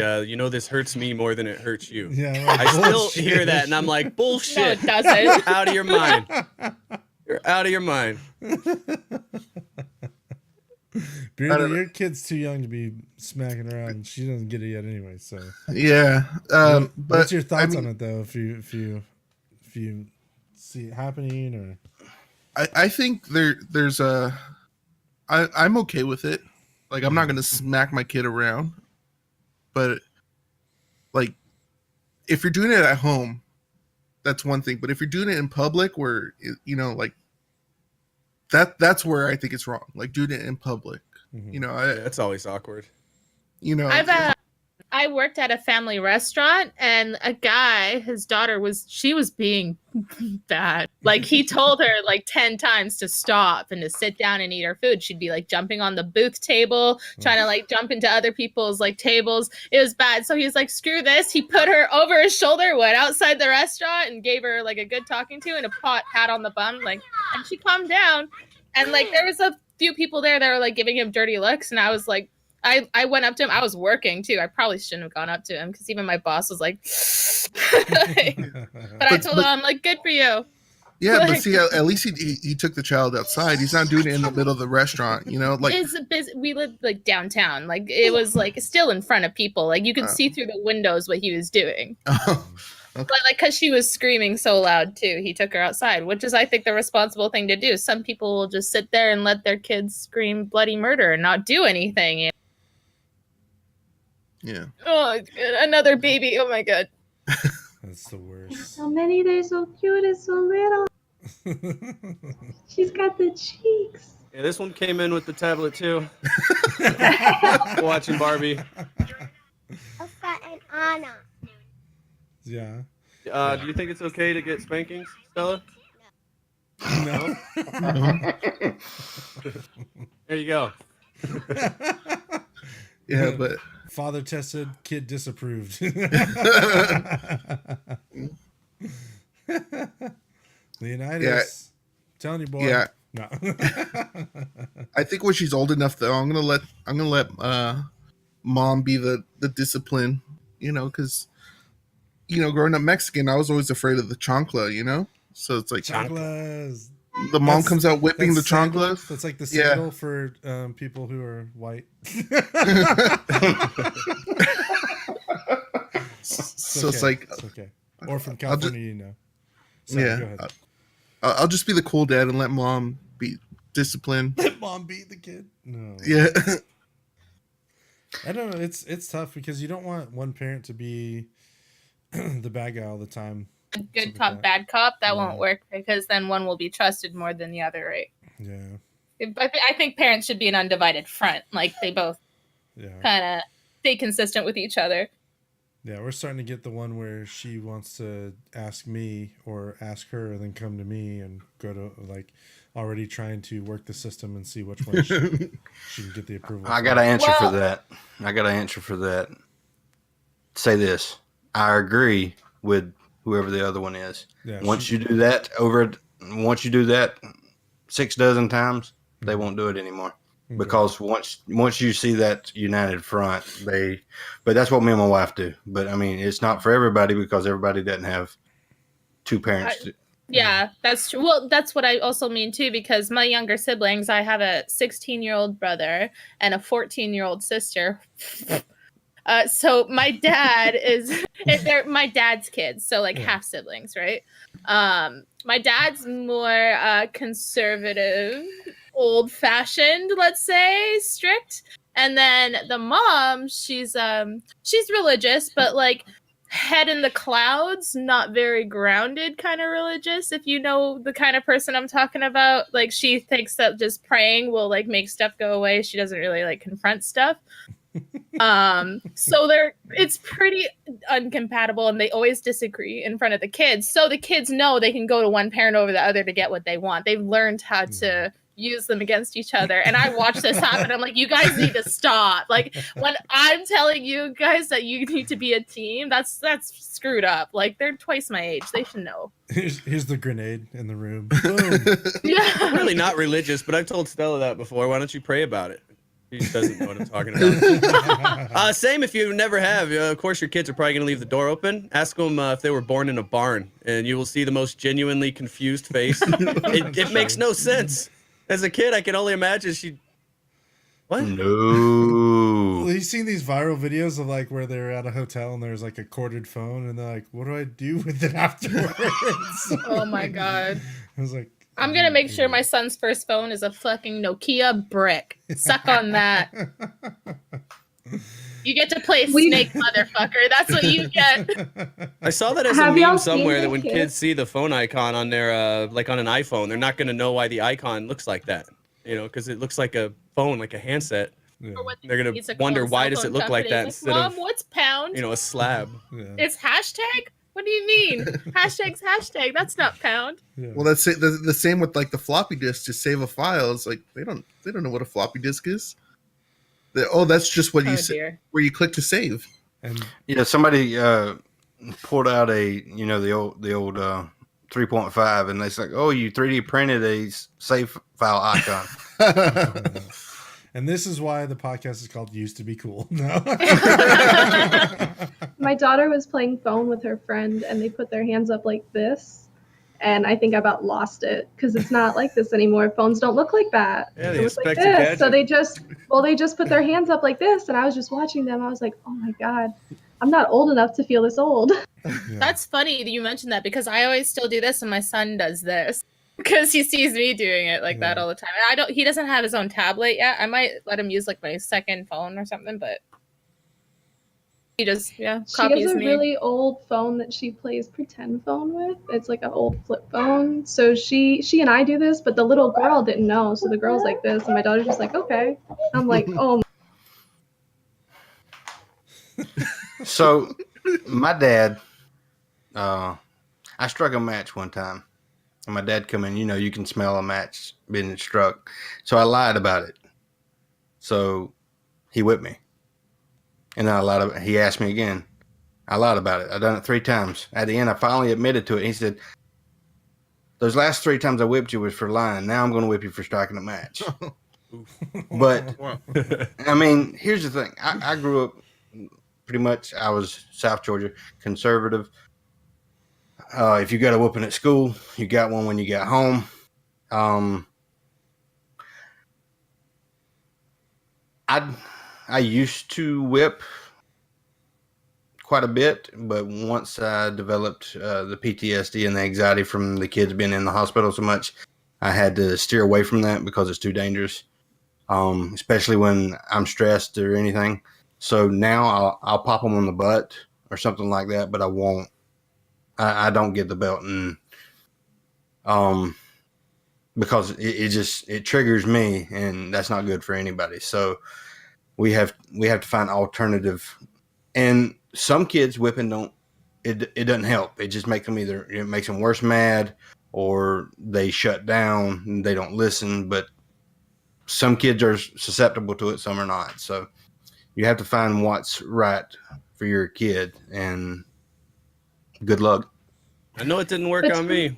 this hurts me more than it hurts you. Yeah, I still hear that and I'm like, bullshit. No, it doesn't. You're out of your mind. You're out of your mind. Beardy, your kid's too young to be smacking around. She doesn't get it yet anyway. So yeah. But what's your thoughts on it though? If you see it happening, or I think there's I'm okay with it. Like, I'm not gonna smack my kid around, but like, if you're doing it at home, that's one thing. But if you're doing it in public, where like that's where I think it's wrong. Like, doing it in public, That's always awkward. I worked at a family restaurant, and a guy, his daughter was being bad. Like, he told her like 10 times to stop and to sit down and eat her food. She'd be like jumping on the booth table, trying to like jump into other people's like tables. It was bad. So he was like, screw this. He put her over his shoulder, went outside the restaurant and gave her like a good talking to and a pat on the bum. Like, and she calmed down. And like, there was a few people there that were like giving him dirty looks. And I was like, I went up to him. I was working too. I probably shouldn't have gone up to him because even my boss was like, but I told him, I'm like, good for you. Yeah, but see, at least he took the child outside. He's not doing it in the middle of the restaurant, like we lived like downtown. Like, it was like still in front of people. Like, you could see through the windows what he was doing. Oh, okay. But like, because she was screaming so loud too, he took her outside, which is, I think, the responsible thing to do. Some people will just sit there and let their kids scream bloody murder and not do anything. Yeah. Oh, another baby. Oh my god. that's the worst. So many, they're so cute and so little. She's got the cheeks. Yeah, this one came in with the tablet too. Watching Barbie. Elsa and Anna. Yeah. Do you think it's okay to get spankings, Stella? No. There you go. Yeah, but Father tested, kid disapproved. Leonidas, telling you, boy. yeah, No. I think when she's old enough, though, I'm gonna let mom be the discipline, because growing up Mexican, I was always afraid of the chancla, so it's like Chanclas. the mom comes out whipping the That's sandal. chanclas. That's like the Yeah. sandal for people who are white. So it's like, it's okay. Or from I'll just- California, Sorry, yeah, go ahead. I'll just be the cool dad and let mom be disciplined. Let mom beat the kid. No. Yeah, I don't know. It's tough because you don't want one parent to be the bad guy all the time. Good Something cop, like that. bad cop. That Yeah. won't work because then one will be trusted more than the other, right? Yeah. I think parents should be an undivided front. Like, they both Yeah. kind of stay consistent with each other. Yeah, we're starting to get the one where she wants to ask me or ask her and then come to me and go to like already trying to work the system and see which one she can get the approval. I for. got an answer for Well- that. I got an answer for that. Say this. I agree with whoever the other one is. Yeah, Once she- you do that once you do that 6 dozen times, they won't do it anymore. Okay. Because once you see that united front, but that's what me and my wife do. But I mean, it's not for everybody because everybody doesn't have two parents. Yeah, that's true. Well, that's what I also mean too, because my younger siblings, I have a 16-year-old brother and a 14-year-old sister. So my dad is they're my dad's kids, so like Yeah. half siblings, right? My dad's more conservative, old fashioned, let's say, strict. And then the mom, she's religious, but like head in the clouds, not very grounded kind of religious, if you know the kind of person I'm talking about. Like she thinks that just praying will like make stuff go away. She doesn't really like confront stuff. So it's pretty uncompatible, and they always disagree in front of the kids. So the kids know they can go to one parent over the other to get what they want. They've learned how to use them against each other. And I watch this happen. I'm like, you guys need to stop. Like when I'm telling you guys that you need to be a team, that's screwed up. Like they're twice my age. They should know. Here's the grenade in the room. Boom. Yeah. I'm really not religious, but I've told Stella that before. Why don't you pray about it? She doesn't know what I'm talking about. Same if you never have. Of course, your kids are probably going to leave the door open. Ask them if they were born in a barn, and you will see the most genuinely confused face. It makes no sense. As a kid, I can only imagine she. What? Well, No. you've seen these viral videos of like where they're at a hotel and there's like a corded phone and they're like, what do I do with it afterwards? Oh my God. I was like, I'm gonna make sure my son's first phone is a fucking Nokia brick. Suck on that. You get to play Snake, motherfucker. That's what you get. I saw that as Have a y'all meme seen somewhere the that when kid? kids see the phone icon on their like on an iPhone, they're not going to know why the icon looks like that. You know, because it looks like a phone, like a handset. yeah, Or what They're gonna it's a wonder clone why cell does it phone look like company. that instead Mom, of what's pound? a slab. yeah, It's hashtag? What do you mean? Hashtag's hashtag. That's not pound. yeah. Well, that's it. The same with like the floppy disk to save a file. It's like they don't know what a floppy disk is. That's just what Oh you say dear. where you click to save. And Yeah, somebody pulled out the old 3.5, and they said, "Oh, you 3D printed a save file icon." and this is why the podcast is called Used to Be Cool. No. My daughter was playing phone with her friend, and they put their hands up like this, and I think I about lost it because it's not like this anymore. Phones don't look like that. Yeah, It the was like Inspector this. So Gadget. they just put their hands up like this, and I was just watching them. I was like, oh my God, I'm not old enough to feel this old. Yeah. That's funny that you mentioned that because I always still do this and my son does this because he sees me doing it like that Yeah. all the time. And he doesn't have his own tablet yet. I might let him use like my second phone or something, but he just She has copies a me. really old phone that she plays pretend phone with. It's like an old flip phone. So she and I do this, but the little girl didn't know. So the girl's like this, and my daughter's just like, okay. I'm like, oh. So, my dad, I struck a match one time, and my dad come in. You can smell a match being struck. So I lied about it. So he whipped me, and then I lied. He asked me again. I lied about it. I done it 3 times. At the end, I finally admitted to it. He said, "Those last 3 times I whipped you was for lying. Now I'm going to whip you for striking a match." But Wow. I mean, here's the thing. I grew up pretty much. I was South Georgia conservative. If you got a whooping at school, you got one when you got home. I used to whip quite a bit, but once I developed the PTSD and the anxiety from the kids being in the hospital so much, I had to steer away from that because it's too dangerous, especially when I'm stressed or anything. So now I'll pop them on the butt or something like that, but I won't. I don't get the belt, and because it triggers me, and that's not good for anybody. So we have to find alternative. And some kids whipping it doesn't help. It just makes them it makes them worse mad, or they shut down and they don't listen. But some kids are susceptible to it, some are not. So you have to find what's right for your kid, and good luck. I know it didn't work on me.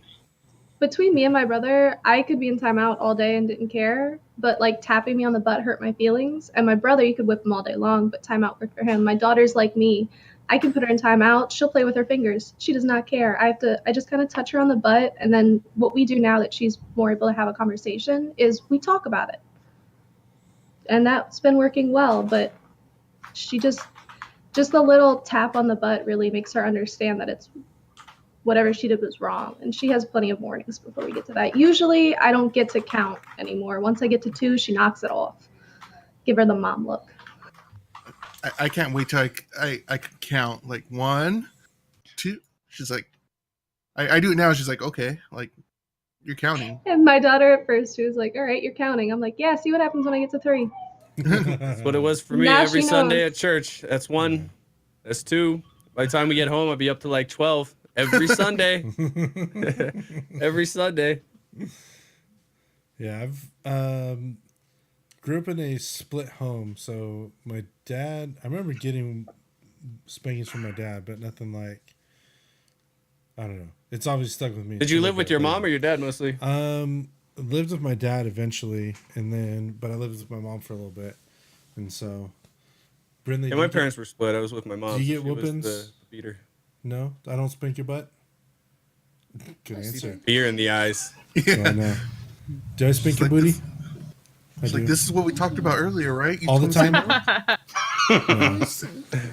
Between me and my brother, I could be in timeout all day and didn't care, but like tapping me on the butt hurt my feelings. And my brother, you could whip him all day long, but timeout worked for him. My daughter's like me. I can put her in timeout. She'll play with her fingers. She does not care. I just kind of touch her on the butt. And then what we do now that she's more able to have a conversation is we talk about it. And that's been working well, but she just the little tap on the butt really makes her understand that it's whatever she did was wrong. And she has plenty of warnings before we get to that. Usually I don't get to count anymore. Once I get to 2, she knocks it off. Give her the mom look. I can't wait till I can count like 1, 2. She's like, I do it now. She's like, okay, like you're counting. And my daughter at first, she was like, all right, you're counting. I'm like, yeah, see what happens when I get to 3. That's what it was for me Now every she Sunday knows. at church. That's 1. That's 2. By the time we get home, I'll be up to like 12 every Sunday. Every Sunday. Yeah, I've grew up in a split home, so my dad. I remember getting spankings from my dad, but nothing like. I don't know. It's obviously stuck with me. Did you live with your mom or your dad mostly? Lived with my dad eventually, but I lived with my mom for a little bit, and so. Brindley, Yeah, my parents were split. I was with my mom. Do you get She was whoopings? the beater. No, I don't spank your butt. Good answer. Beer in the eyes. Oh, I know. Do I spank your like booty? this- It's like, this is what we talked about earlier, right? You All the told me time?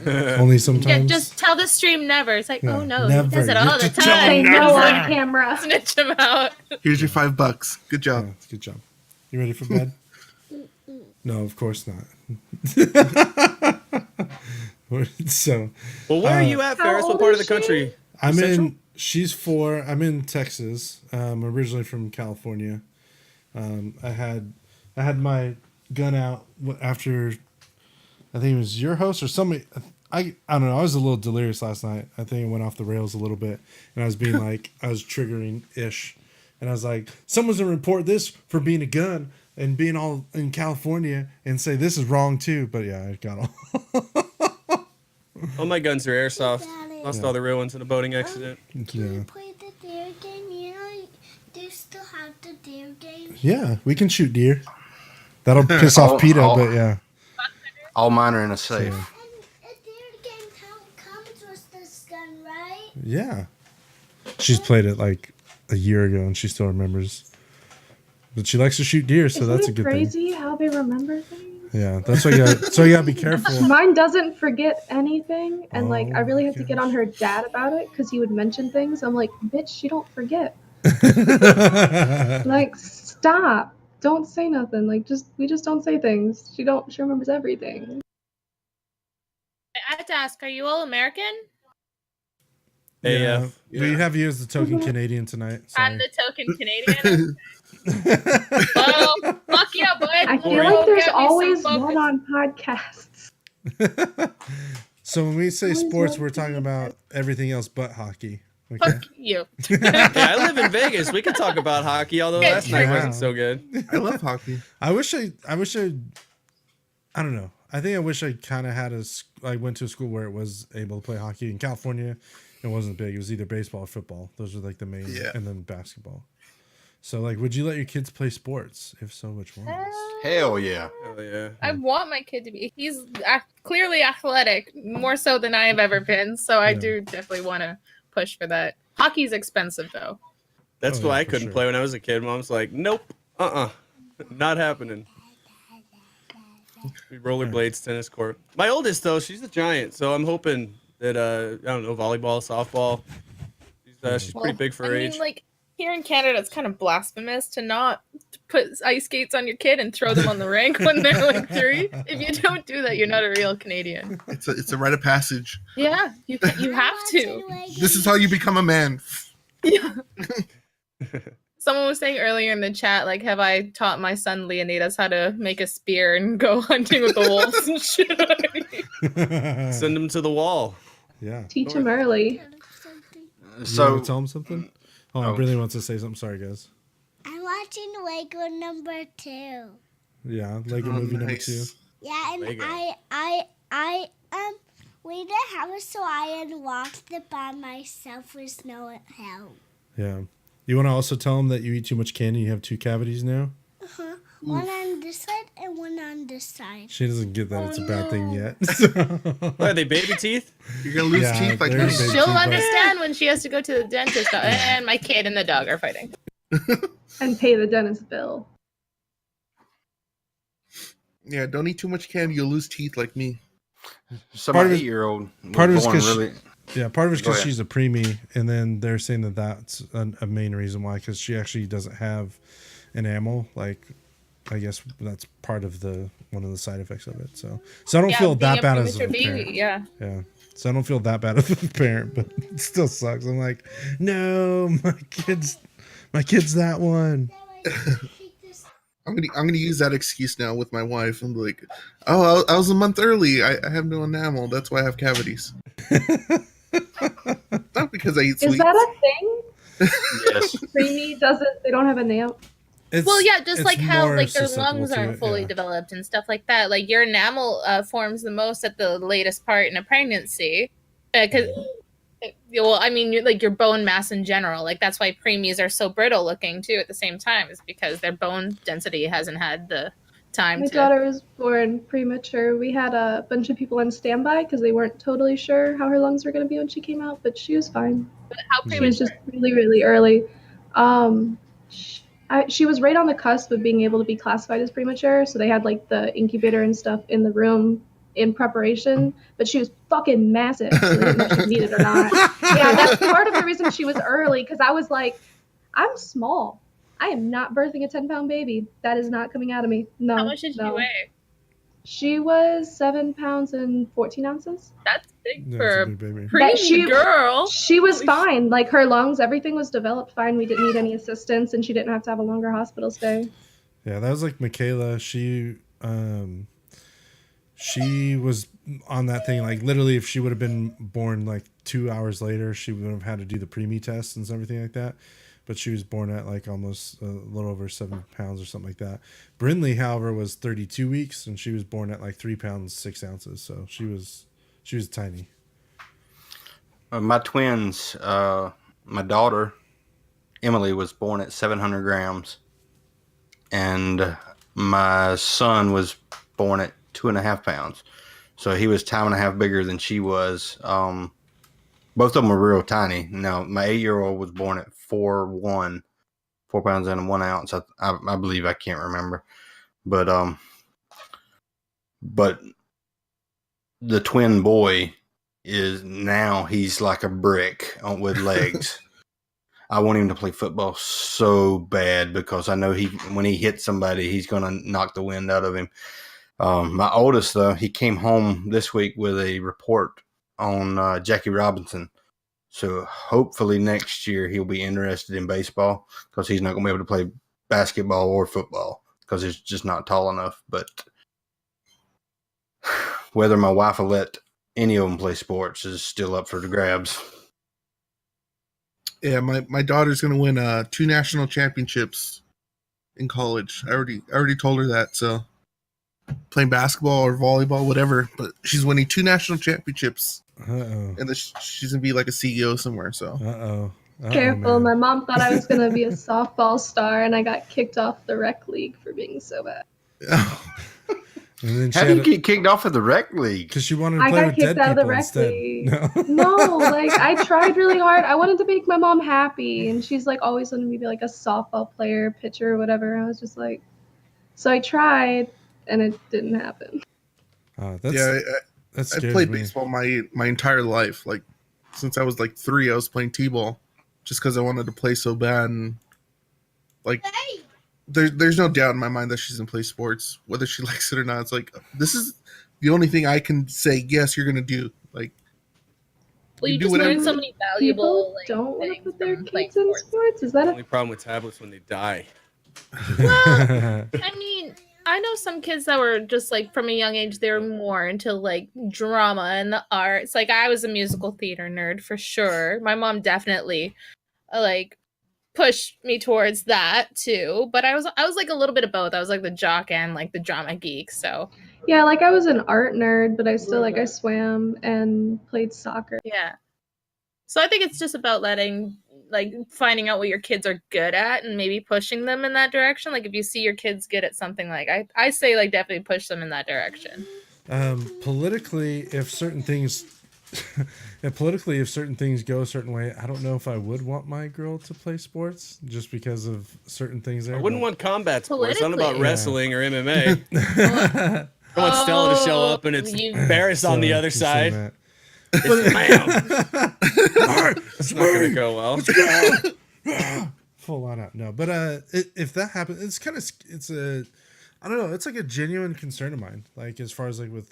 no? Only Yeah, sometimes. just tell the stream never. It's like, Yeah, oh no, never. he does it You all have the to tell time. Say him no never. on camera. Snitch him out. Here's your $5. Good job. Yeah, good job. You ready for bed? No, of course not. So Well, where are you at, How Ferris? What old part of the is she? country? I'm Central? in. She's 4. I'm in Texas. Originally from California. I had my gun out after. I think it was your host or somebody. I don't know. I was a little delirious last night. I think it went off the rails a little bit, and I was being like, I was triggering ish, and I was like, someone's gonna report this for being a gun and being all in California and say this is wrong too. But yeah, I got all. All my guns are airsoft. Daddy. Lost all the real ones in a boating accident. Can Yeah. you play the dare game? You know, they still have the dare game. Yeah, we can shoot deer. That'll piss off PETA, but yeah. All mine are in a safe. And a dare game comes with this gun, right? Yeah. She's played it like a year ago and she still remembers. But she likes to shoot deer, so Isn't that's a it good crazy how they remember things? thing. Yeah, that's why you gotta be careful. Mine doesn't forget anything, and like I Oh really my have to get on her dad about it because he would mention things. I'm like, bitch, she don't forget. Like, stop. Don't say nothing. Like, we just don't say things. She remembers everything. I have to ask, are you all American? Yeah, AF. we have you as the token Canadian tonight. I'm Sorry. the token Canadian. Well, fuck yeah, bud. I feel We'll like there's get me some always focus. one on podcasts. So when we say Always sports, love we're talking about everything else but hockey. Okay. Fuck you. Yeah, I live in Vegas. We could talk about hockey, although last night Wow. wasn't so good. I love hockey. I wish I don't know. I think I wish I kind of had I went to a school where it was able to play hockey. In California, it wasn't big. It was either baseball or football. Those were like the main, Yeah. and then basketball. So like, would you let your kids play sports? If so, which ones? Hell yeah. Oh yeah. I want my kid to be. He's clearly athletic, more so than I have ever been. So I Yeah. do definitely want to push for that. Hockey's expensive though. That's Oh, why yeah, I for couldn't sure. play when I was a kid. Mom's like, nope, not happening. Rollerblades, tennis court. My oldest though, she's a giant, so I'm hoping that I don't know, volleyball, softball. She's pretty big for her age. Like here in Canada, it's kind of blasphemous to not put ice skates on your kid and throw them on the rink when they're like 3. If you don't do that, you're not a real Canadian. It's a rite of passage. Yeah, you have to. This is how you become a man. Yeah. Someone was saying earlier in the chat, like, have I taught my son Leonidas how to make a spear and go hunting with the wolves and shit? Send them to the wall. Yeah. Teach him early. Tell him something. You So want to tell him something? Oh, Oh. Brinley wants to say something. Sorry, guys. I'm watching Lego number 2. Yeah, Lego Oh, movie number nice. 2. Yeah, and Lego. I we didn't have it, so I unlocked it by myself with no help. Yeah. You want to also tell him that you eat too much candy. You have 2 cavities now. Uh-huh. One on this side and one on this side. She doesn't get that it's a bad thing yet. What, are they baby teeth? You're gonna lose Yeah, teeth like they're me. big. She'll But- understand when she has to go to the dentist. And my kid and the dog are fighting. And pay the dentist bill. Yeah, don't eat too much candy. You'll lose teeth like me. So Part my of it- 8-year-old part of it's born 'cause she- really. Yeah, part of it's Go because ahead. she's a preemie, and then they're saying that that's a main reason why, because she actually doesn't have enamel. Like, I guess that's part of one of the side effects of it. So I don't feel being that a bad as a premature parent. baby, yeah. Yeah. So I don't feel that bad as a parent, but it still sucks. I'm like, no, my kid's that one. I'm gonna use that excuse now with my wife. I'm like, oh, I was a month early. I have no enamel. That's why I have cavities. Not because I eat Is sweets. that a thing? Yes. Preemie doesn't. They don't have a nail. It's, Well, yeah, just it's like how more like their susceptible lungs to aren't it, fully yeah. developed and stuff like that. Like your enamel forms the most at the latest part in a pregnancy, because well, I mean, like your bone mass in general. Like that's why preemies are so brittle looking too. At the same time, is because their bone density hasn't had the time My to. daughter was born premature. We had a bunch of people on standby because they weren't totally sure how her lungs were going to be when she came out, but she was fine. How She was premature? just really, really early. She was right on the cusp of being able to be classified as premature, so they had like the incubator and stuff in the room in preparation, but she was fucking massive, so they didn't know if she could eat it or not. Yeah, that's part of the reason she was early, because I was like, I'm small. I am not birthing a 10-pound baby. That is not coming out of me. No. How much did no. she weigh? She was 7 pounds and 14 ounces. That's big Yeah, for it's a a big baby. preemie she- girl. She was Holy fine. Like her lungs, everything was developed fine. We didn't need any assistance, and she didn't have to have a longer hospital stay. Yeah, that was like Michaela. She was on that thing. Like literally, if she would have been born like 2 hours later, she would have had to do the preemie test and everything like that. But she was born at like almost a little over 7 pounds or something like that. Brinley, however, was 32 weeks, and she was born at like 3 pounds 6 ounces. So she was tiny. My twins, my daughter, Emily, was born at 700 grams. And my son was born at 2.5 pounds. So he was time and a half bigger than she was. Both of them were real tiny. Now, my 8-year-old was born at 4'1", 4 pounds and 1 ounce. I believe, I can't remember. But the twin boy he's like a brick with legs. I want him to play football so bad because I know when he hits somebody, he's going to knock the wind out of him. My oldest, though, he came home this week with a report on Jackie Robinson. So hopefully next year he'll be interested in baseball because he's not going to be able to play basketball or football because he's just not tall enough. But whether my wife will let any of them play sports is still up for the grabs. Yeah, my daughter's gonna win 2 national championships in college. I already told her that. So playing basketball or volleyball, whatever, but she's winning 2 national championships, Uh-oh. and she's gonna be like a CEO somewhere. So Uh-oh. Careful, man. my mom thought I was gonna be a softball star, and I got kicked off the rec league for being so bad. And then How do you get kicked off of the rec league? because she wanted to I play got with dead kicked out of the people rec instead. league. No. No, like I tried really hard. I wanted to make my mom happy, and she's like always wanted me to be like a softball player, pitcher, or whatever. I was just like, so I tried, and it didn't happen. That's yeah, that I scares played me. baseball my entire life. Like since I was like 3, I was playing t-ball just because I wanted to play so bad. And like, there's no doubt in my mind that she's gonna play sports, whether she likes it or not. It's like this is the only thing I can say. Yes, you're gonna do. Like, Well, you do just learn whatever. so many People valuable don't want to things put their from playing kids in sports. sports. Is that The a only problem with tablets when they die. I mean, I know some kids that were just like from a young age, they were more into like drama and the arts. Like I was a musical theater nerd for sure. My mom definitely like pushed me towards that too. But I was like a little bit of both. I was like the jock and like the drama geek. So Yeah, like I was an art nerd, but I still like I swam and played soccer. yeah. So I think it's just about finding out what your kids are good at and maybe pushing them in that direction. Like if you see your kids good at something, like I say like definitely push them in that direction. Politically, if certain things if certain things go a certain way, I don't know if I would want my girl to play sports just because of certain things there. I wouldn't want combat sports. It's not about Politically. wrestling or MMA. I want Stella to show up and it's Barris on the other side. It's not gonna go well. Full on out. No, but if that happens, I don't know. It's like a genuine concern of mine. Like as far as like with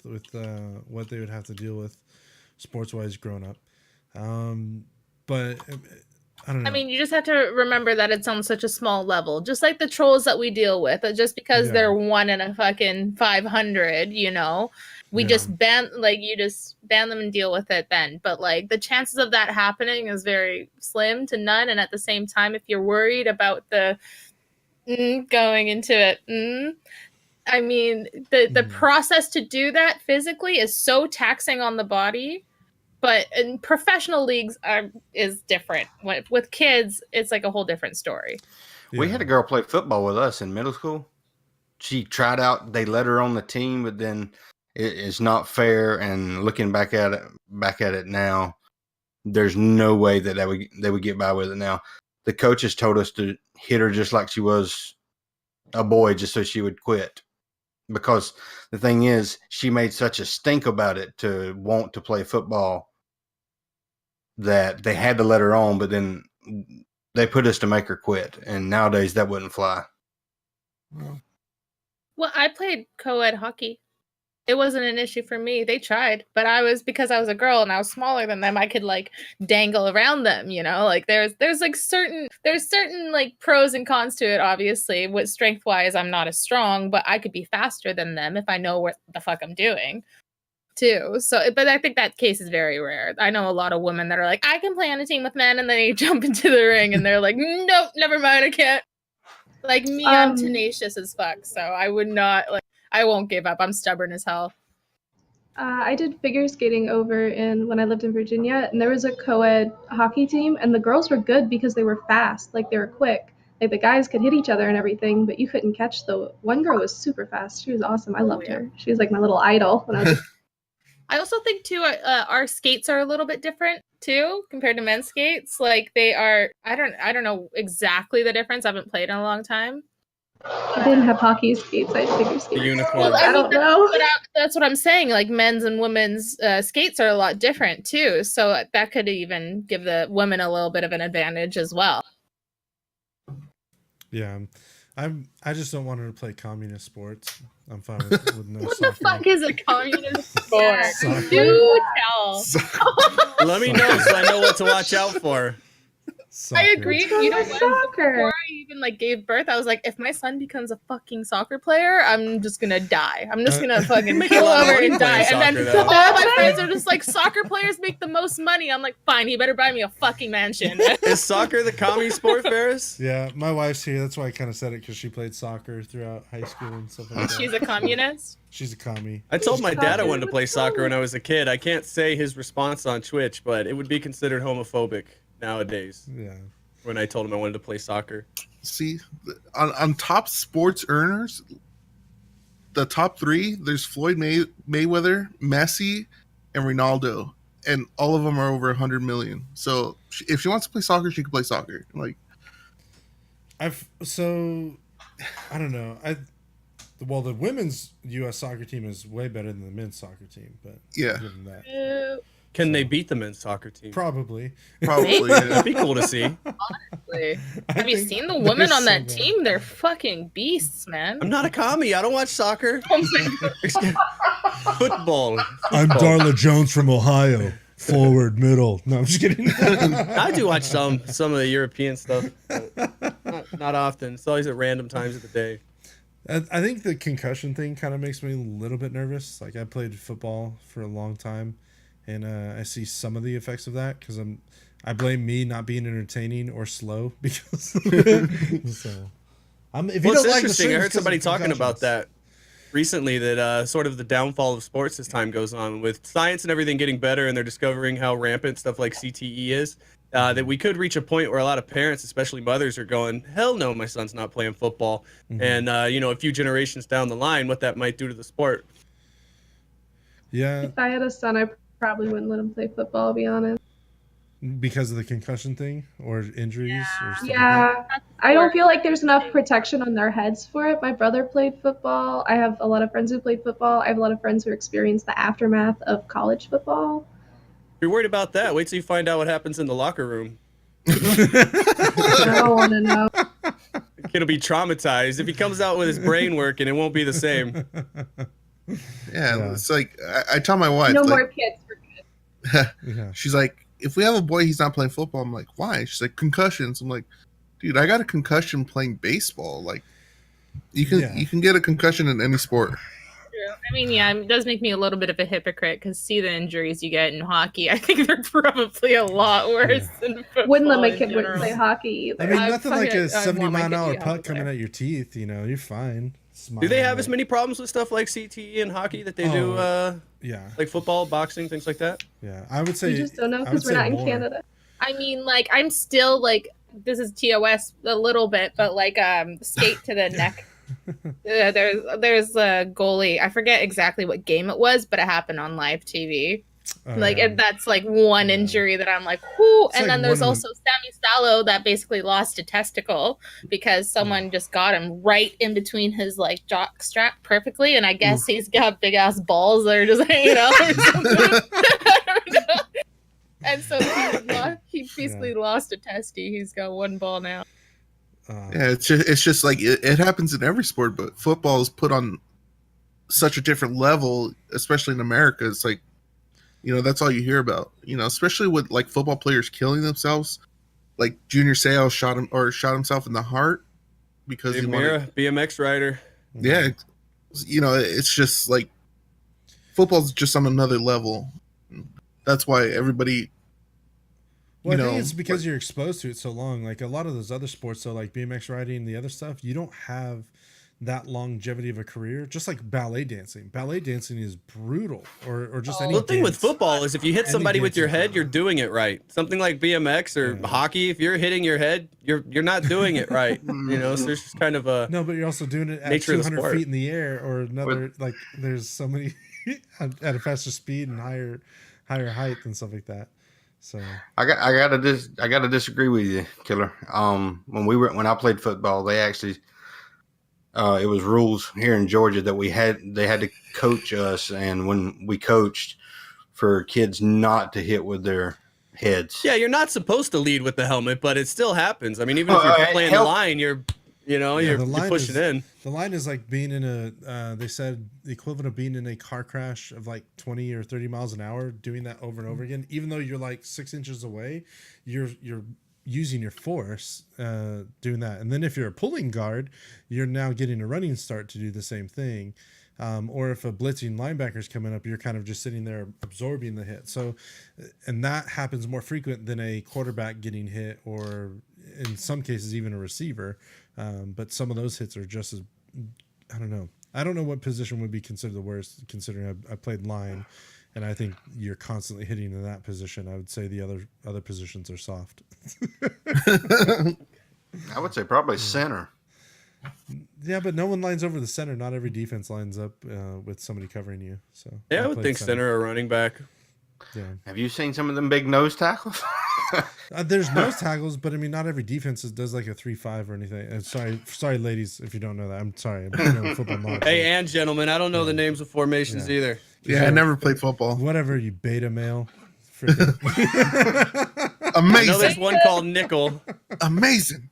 what they would have to deal with sports wise growing up. But I don't know. I mean, you just have to remember that it's on such a small level, just like the trolls that we deal with. Just because Yeah. they're 1 in a fucking 500, we Yeah. just you just ban them and deal with it then. But like the chances of that happening is very slim to none. And at the same time, if you're worried about the going into it, I mean, the process to do that physically is so taxing on the body. But in professional leagues is different. With kids, it's like a whole different story. We had a girl play football with us in middle school. She tried out. They let her on the team, but then it's not fair. And looking back at it now, there's no way that they would get by with it now. The coaches told us to hit her just like she was a boy, just so she would quit. Because the thing is, she made such a stink about it to want to play football that they had to let her on, but then they put us to make her quit. And nowadays that wouldn't fly. Well, I played co-ed hockey. It wasn't an issue for me. They tried, but because I was a girl and I was smaller than them, I could like dangle around them, like there's certain like pros and cons to it, obviously. With strength wise, I'm not as strong, but I could be faster than them if I know what the fuck I'm doing too. So, but I think that case is very rare. I know a lot of women that are like, I can play on a team with men, and then they jump into the ring and they're like, nope, never mind, I can't. Like me, I'm tenacious as fuck, so I would not I won't give up. I'm stubborn as hell. I did figure skating over when I lived in Virginia, and there was a co-ed hockey team, and the girls were good because they were fast, like they were quick. Like the guys could hit each other and everything, but you couldn't catch the one girl was super fast. She was awesome. I loved her. She was like my little idol when I was. I also think too, our skates are a little bit different too compared to men's skates. Like they are. I don't know exactly the difference. I haven't played in a long time. I didn't have hockey skates. I had figure skates. The unicorn. Well, I don't know. That's what I'm saying. Like men's and women's skates are a lot different too. So that could even give the women a little bit of an advantage as well. Yeah, I just don't want her to play communist sports. I'm fine with no What soccer. the fuck is a communist sport? Soccer. Do tell. Let me know so I know what to watch out for. Soccer. I agree. You know what? Soccer. Before I even gave birth, I was like, if my son becomes a fucking soccer player, I'm just gonna die. I'm just gonna fucking Make a kill lot of over money and die. playing And then soccer, though. all my friends are just like, soccer players make the most money. I'm like, fine, he better buy me a fucking mansion. Is soccer the commie sport, Ferris? Yeah, my wife's here. That's why I kind of said it, because she played soccer throughout high school and stuff like that. She's a communist. She's a commie. I told my dad I wanted to play soccer when I was a kid. I can't say his response on Twitch, but it would be considered homophobic nowadays Yeah. when I told him I wanted to play soccer. See, on top sports earners, the top three, there's Floyd Mayweather, Messi, and Ronaldo, and all of them are over 100 million. So if she wants to play soccer, she can play soccer. Like, I don't know. Well, the women's U.S. soccer team is way better than the men's soccer team, but yeah, given that, Can they beat the men's soccer team? probably. probably. That'd Yeah. be cool to see. Have you seen the women on that team? They're fucking beasts, man. I'm not a commie. I don't watch soccer. Football. I'm Darla Jones from Ohio. Forward, middle. No, I'm just kidding. I do watch some of the European stuff, but not often. It's always at random times of the day. I think the concussion thing kind of makes me a little bit nervous. Like I played football for a long time, and I see some of the effects of that because I blame me not being entertaining or slow because so if you Well, it's don't like the interesting. stream, I it's heard 'cause somebody of talking about concussions. that recently, that sort of the downfall of sports as time goes on, with science and everything getting better, and they're discovering how rampant stuff like CTE is. That we could reach a point where a lot of parents, especially mothers, are going, "Hell no, my son's not playing football." Mhm. And a few generations down the line, what that might do to the sport. Yeah, If I had a son, I probably wouldn't let him play football, to be honest. because of the concussion thing or injuries or stuff like that. Yeah, I don't feel like there's enough protection on their heads for it. My brother played football. I have a lot of friends who played football. I have a lot of friends who experienced the aftermath of college football. If you're worried about that, wait till you find out what happens in the locker room. I don't want to know. The kid will be traumatized. If he comes out with his brain working, it won't be the same. Yeah, it's like I tell my wife, No like, more kids for good. Yeah. she's like, if we have a boy, he's not playing football. I'm like, why? She's like, concussions. I'm like, dude, I got a concussion playing baseball. Like, you can get a concussion in any sport. I mean, yeah, it does make me a little bit of a hypocrite because see the injuries you get in hockey. I think they're probably a lot worse than football. Wouldn't let my in kid general. play hockey I either. mean, I nothing like a fucking- I want my kid to 70-mile-an-hour be a puck hockey coming player. at your teeth. You know, you're fine. Do they have Smile. as many problems with stuff like CTE and hockey that they do, Yeah, like football, boxing, things like that? yeah. I would say We just don't know I would because we're say not in more. Canada. I mean, like, I'm still like, this is TOS a little bit, but like, skate to the neck. There's a goalie. I forget exactly what game it was, but it happened on live TV. Like, Yeah. and that's like one Yeah. injury that I'm like, whoo. It's And like then there's one of also Sammy Stallo that basically lost a testicle because someone just got him right in between his like jock strap perfectly. And I guess he's got big ass balls that are just hanging out or something. I don't know. And so he basically lost a testy. He's got one ball now. Yeah, it's just like it happens in every sport, but football is put on such a different level, especially in America. It's like, that's all you hear about. Especially with like football players killing themselves. Like Junior Seau shot himself in the heart because Dave he wanted. Mirra, BMX rider. Yeah, it's just like football's just on another level. That's why everybody. Well, I think it's because you're exposed to it so long. Like a lot of those other sports, so like BMX riding and the other stuff, you don't have that longevity of a career. Just like ballet dancing. Ballet dancing is brutal, or just any. The thing with dance. football is if you hit Any somebody with dance your is head, brutal. you're doing it right. Something like BMX or hockey, if you're hitting your head, you're not doing it right. So there's just kind of a No, but you're also doing it at nature of the 200 sport. feet in the air, or another. Like there's so many at a faster speed and higher height and stuff like that. So I gotta disagree with you, Killer. When I played football, they actually it was rules here in Georgia that they had to coach us, and when we coached, for kids not to hit with their heads. Yeah, you're not supposed to lead with the helmet, but it still happens. I mean, even if you're playing the line, you're pushing in. The line is like being in a. They said the equivalent of being in a car crash of like 20 or 30 miles an hour, doing that over and over again. Even though you're like 6 inches away, you're using your force doing that. And then if you're a pulling guard, you're now getting a running start to do the same thing. Or if a blitzing linebacker is coming up, you're kind of just sitting there absorbing the hit. So, and that happens more frequent than a quarterback getting hit, or in some cases even a receiver. But some of those hits are just as, I don't know. I don't know what position would be considered the worst, considering I played line, and I think you're constantly hitting in that position. I would say the other positions are soft. I would say probably center. Yeah, but no one lines over the center. Not every defense lines up with somebody covering you. So Yeah, I would played think center or running back. Yeah, Have you seen some of them big nose tackles? there's nose tackles, but I mean, not every defense does like a 3-5 or anything. Sorry, ladies, if you don't know that. I'm sorry. I'm no football knowledge. Hey, and gentlemen, I don't know the names of formations either. Yeah, I never played football. Whatever, you beta male. Freaking- I know Amazing, there's one called nickel. amazing.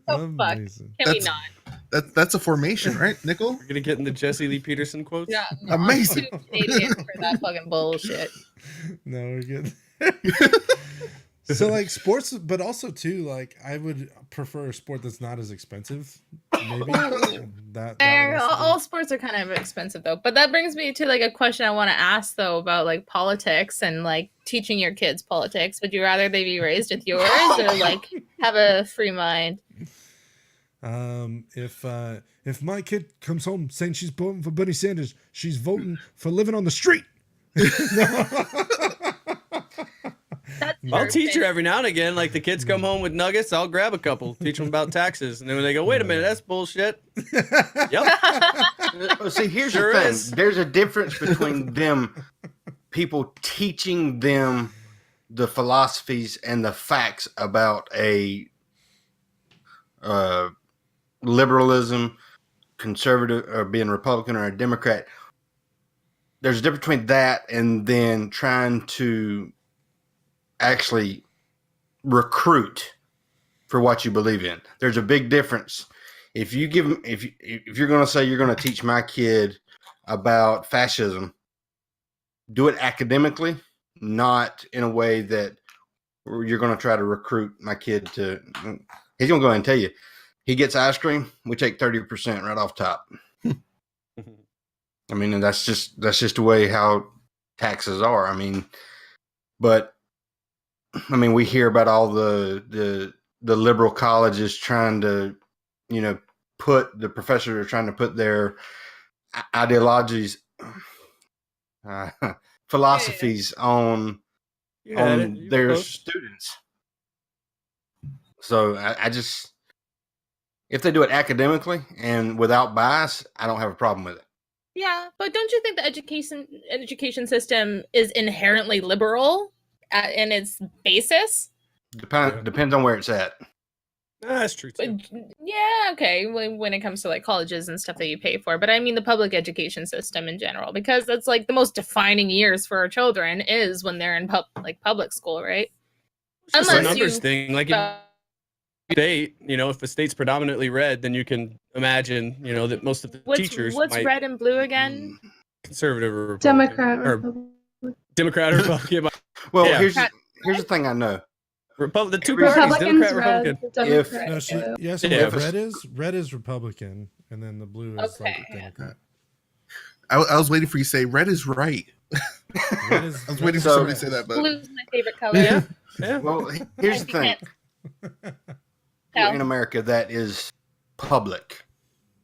Oh, fuck. Amazing. Can we That's- not? That's a formation, right, Nickel? We're gonna get into Jesse Lee Peterson quotes. Yeah, Amazing. I'm too Canadian for that fucking bullshit. No, we're good. So like sports, but also too like I would prefer a sport that's not as expensive. Maybe that would also All sports are kind of expensive though. But that brings me to like a question I want to ask though about like politics and like teaching your kids politics. Would you rather they be raised with yours or like have a free mind? If my kid comes home saying she's voting for Bernie Sanders, she's voting for living on the street. That's I'll teach her perfect. every now and again. Like the kids come home with nuggets, I'll grab a couple, teach them about taxes, and then when they go, "Wait a minute, that's bullshit." Yep. See, here's Sure the thing. is. There's a difference between people teaching them the philosophies and the facts about a liberalism, conservative, or being Republican or a Democrat. There's a difference between that and then trying to actually recruit for what you believe in. There's a big difference. If you give them, if you're going to say you're going to teach my kid about fascism, do it academically, not in a way that you're going to try to recruit my kid to. He's going to go ahead and tell you, he gets ice cream, we take 30% right off top. I mean, and that's just the way how taxes are. I mean, but I mean, we hear about all the liberal colleges trying to, put the professors are trying to put their ideologies, philosophies on their students. So I just, if they do it academically and without bias, I don't have a problem with it. Yeah, but don't you think the education system is inherently liberal in its basis? Depends on where it's at. That's true too. Yeah, okay. When it comes to like colleges and stuff that you pay for, but I mean the public education system in general, because that's like the most defining years for our children is when they're in public school, right? It's just a Unless numbers you- thing. Like if state, if the state's predominantly red, then you can imagine, that most of the teachers What's might red and blue again? conservative or Republican, Democrat. or Republican. Democrat or Republican. Well, Yeah. here's the thing I know. The two Every- parties, Republicans Democrat, red. Republican. Democrat No, blue. yes. Yeah. Red is Republican, and then the blue is like Okay. Democrat. I was waiting for you to say red is right. Red is, I was waiting for So- somebody to say that, but Blue's my favorite color. Yeah. Yeah. Well, here's the thing. Tell. In America, that is public.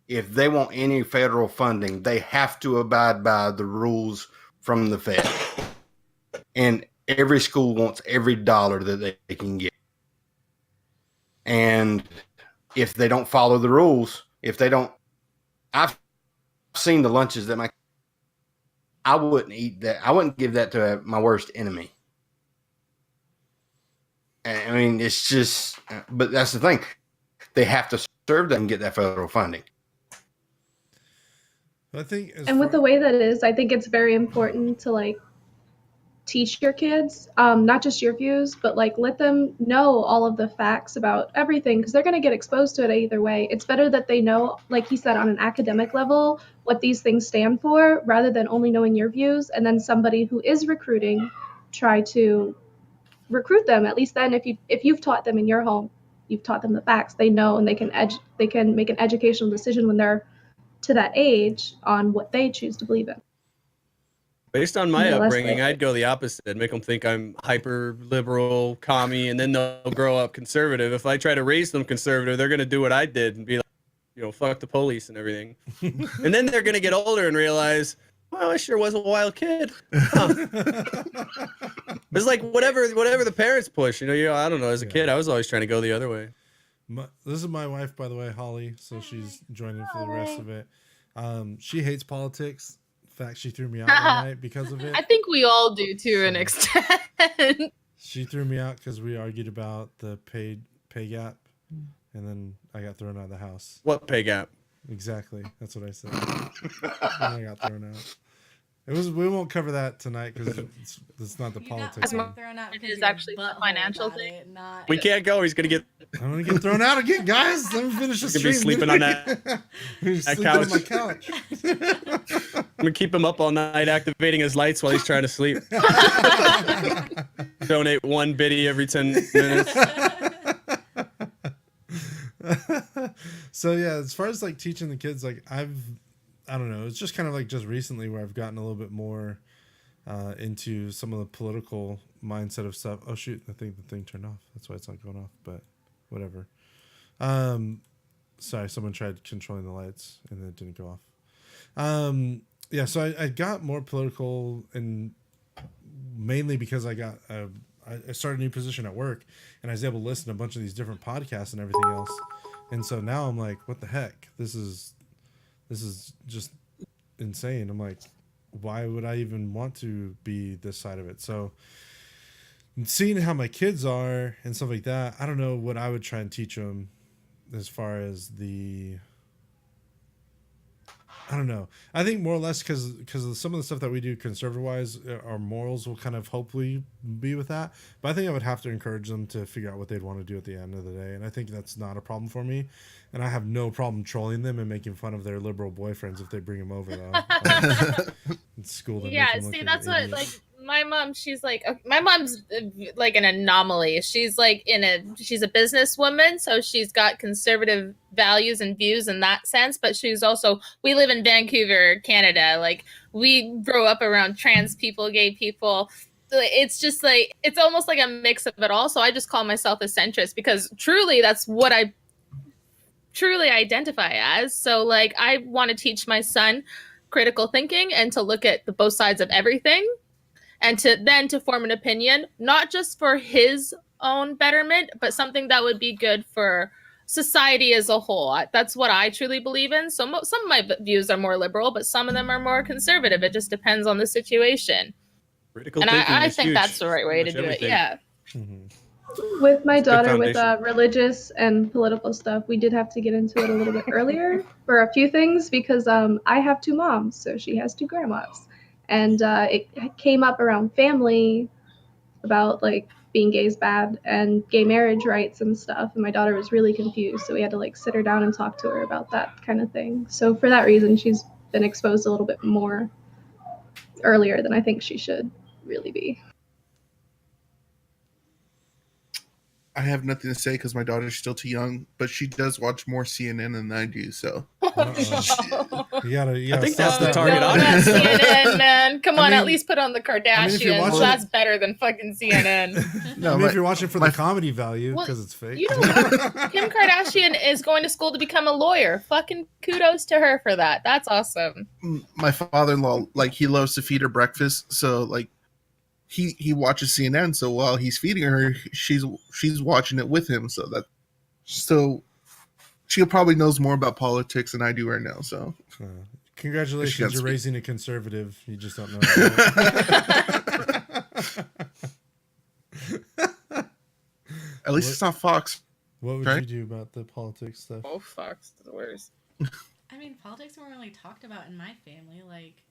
If they want any federal funding, they have to abide by the rules from the Fed. And every school wants every dollar that they can get. And if they don't follow the rules, I've seen the lunches that I wouldn't eat that. I wouldn't give that to my worst enemy. I mean, it's just, but that's the thing. They have to serve them and get that federal funding. I think, And with the way that it is, I think it's very important to like teach your kids, not just your views, but like let them know all of the facts about everything because they're going to get exposed to it either way. It's better that they know, like he said, on an academic level, what these things stand for rather than only knowing your views and then somebody who is recruiting try to recruit them. At least then if you've taught them in your home, you've taught them the facts, they know, and they can make an educational decision when they're to that age on what they choose to believe in. Based on my Yeah, that's upbringing, right. I'd go the opposite, make them think I'm hyper liberal, commie, and then they'll grow up conservative. If I try to raise them conservative, they're going to do what I did and be like, fuck the police and everything. And then they're going to get older and realize, well, I sure was a wild kid. Huh. It's like whatever the parents push. I don't know. As a kid, I was always trying to go the other way. This is my wife, by the way, Holly. So she's joining for the rest of it. She hates politics. In fact, she threw me out one night because of it. I think we all do to an extent. She threw me out because we argued about the pay gap, and then I got thrown out of the house. What pay gap? Exactly, that's what I said. And I got thrown out. We won't cover that tonight because it's not the politics. one. It is actually the financial thing. We can't go. He's going to get. I'm gonna get thrown out again, guys. Let me finish the He's gonna stream. be sleeping on that He's sleeping couch. on my couch. I'm going to keep him up all night, activating his lights while he's trying to sleep. donate one biddy every 10 minutes. So yeah, as far as like teaching the kids, like I don't know, it's just kind of like just recently where I've gotten a little bit more into some of the political mindset of stuff. Oh shoot, I think the thing turned off. That's why it's not going off, but whatever. Sorry, someone tried controlling the lights and it didn't go off. Yeah, so I got more political, and mainly because I started a new position at work, and I was able to listen to a bunch of these different podcasts and everything else. And so now I'm like, what the heck? This is just insane. I'm like, why would I even want to be this side of it? So seeing how my kids are and stuff like that, I don't know what I would try and teach them as far as I don't know. I think more or less because of some of the stuff that we do conservative wise, our morals will kind of hopefully be with that. But I think I would have to encourage them to figure out what they'd want to do at the end of the day. And I think that's not a problem for me. And I have no problem trolling them and making fun of their liberal boyfriends if they bring them over, though. In school. Yeah, see, that's what, like, my mom, she's like, my mom's like an anomaly. She's like she's a businesswoman, so she's got conservative values and views in that sense, but she's also, we live in Vancouver, Canada. Like, we grow up around trans people, gay people. It's just like, it's almost like a mix of it all. So I just call myself a centrist because truly that's what I truly identify as. So like, I want to teach my son critical thinking and to look at the both sides of everything, and to form an opinion, not just for his own betterment, but something that would be good for society as a whole. That's what I truly believe in. So some of my views are more liberal, but some of them are more conservative. It just depends on the situation. Critical And thinking I is think huge. that's the right way to Much do it. everything. Yeah. With my It's a good daughter, with foundation. religious and political stuff, we did have to get into it a little bit earlier for a few things because I have two moms, so she has two grandmas. And it came up around family about like being gay is bad and gay marriage rights and stuff. And my daughter was really confused, so we had to like sit her down and talk to her about that kind of thing. So for that reason, she's been exposed a little bit more earlier than I think she should really be. I have nothing to say because my daughter's still too young, but she does watch more CNN than I do. So You gotta I think stop that's the that. target No, audience. not CNN, man. Come I on, mean- at least put on the Kardashians. if you're watching- That's better than fucking CNN. No, I mean, my- if you're watching for my- the comedy value, Well, because it's fake. you know what? Kim Kardashian is going to school to become a lawyer. Fucking kudos to her for that. That's awesome. my father-in-law, like, he loves to feed her breakfast, so like he watches CNN, so while he's feeding her, she's watching it with him, so she probably knows more about politics than I do right now. So She Congratulations, got you're speak. raising a conservative. You just don't know. at least it's not Fox. What would Right? you do about the politics stuff? Oh, fuck. The worst. I mean, politics weren't really talked about in my family. Like,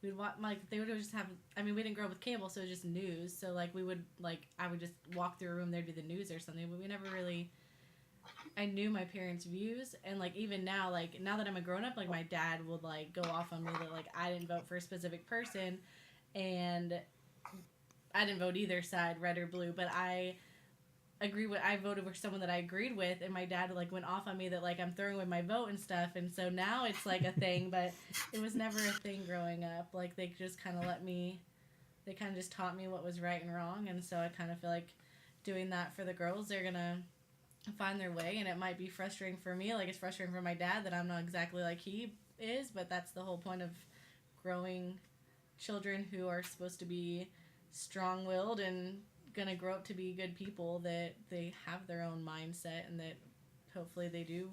we'd watch, like, they would just have, I mean, we didn't grow up with cable, so it was just news. So, like, we would, like, I would just walk through a room, there'd be the news or something, but we never really, I knew my parents' views. And, like, even now, like, now that I'm a grown up, like, my dad would, like, go off on me that, like, I didn't vote for a specific person, and I didn't vote either side, red or blue, but I voted for someone that I agreed with, and my dad like went off on me that like I'm throwing away my vote and stuff, and so now it's like a thing, but it was never a thing growing up. Like they just kind of they kind of just taught me what was right and wrong, and so I kind of feel like doing that for the girls, they're gonna find their way, and it might be frustrating for me, like it's frustrating for my dad that I'm not exactly like he is, but that's the whole point of growing children who are supposed to be strong-willed and gonna grow up to be good people, that they have their own mindset, and that hopefully they do.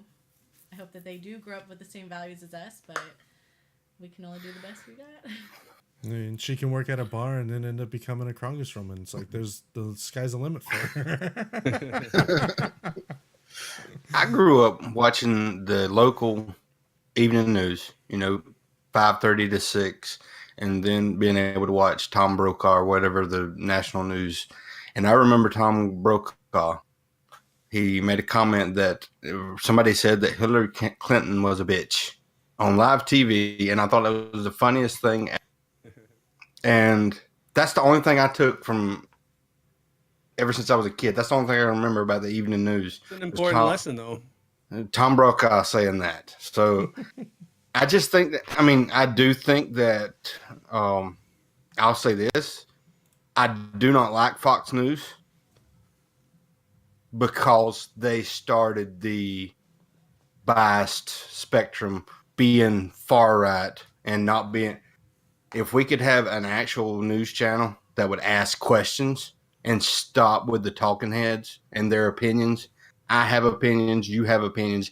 I hope that they do grow up with the same values as us, but we can only do the best we got. I mean, she can work at a bar and then end up becoming a congresswoman. It's like the sky's the limit for her. I grew up watching the local evening news, 5:30 to 6, and then being able to watch Tom Brokaw or whatever the national news. And I remember Tom Brokaw. He made a comment that somebody said that Hillary Clinton was a bitch on live TV, and I thought that was the funniest thing. And that's the only thing I took from ever since I was a kid. That's the only thing I remember about the evening news. It's an important lesson, though. Tom Brokaw saying that. So I just think that, I mean, I do think that, I'll say this. I do not like Fox News because they started the biased spectrum being far right and not being. If we could have an actual news channel that would ask questions and stop with the talking heads and their opinions. I have opinions. You have opinions.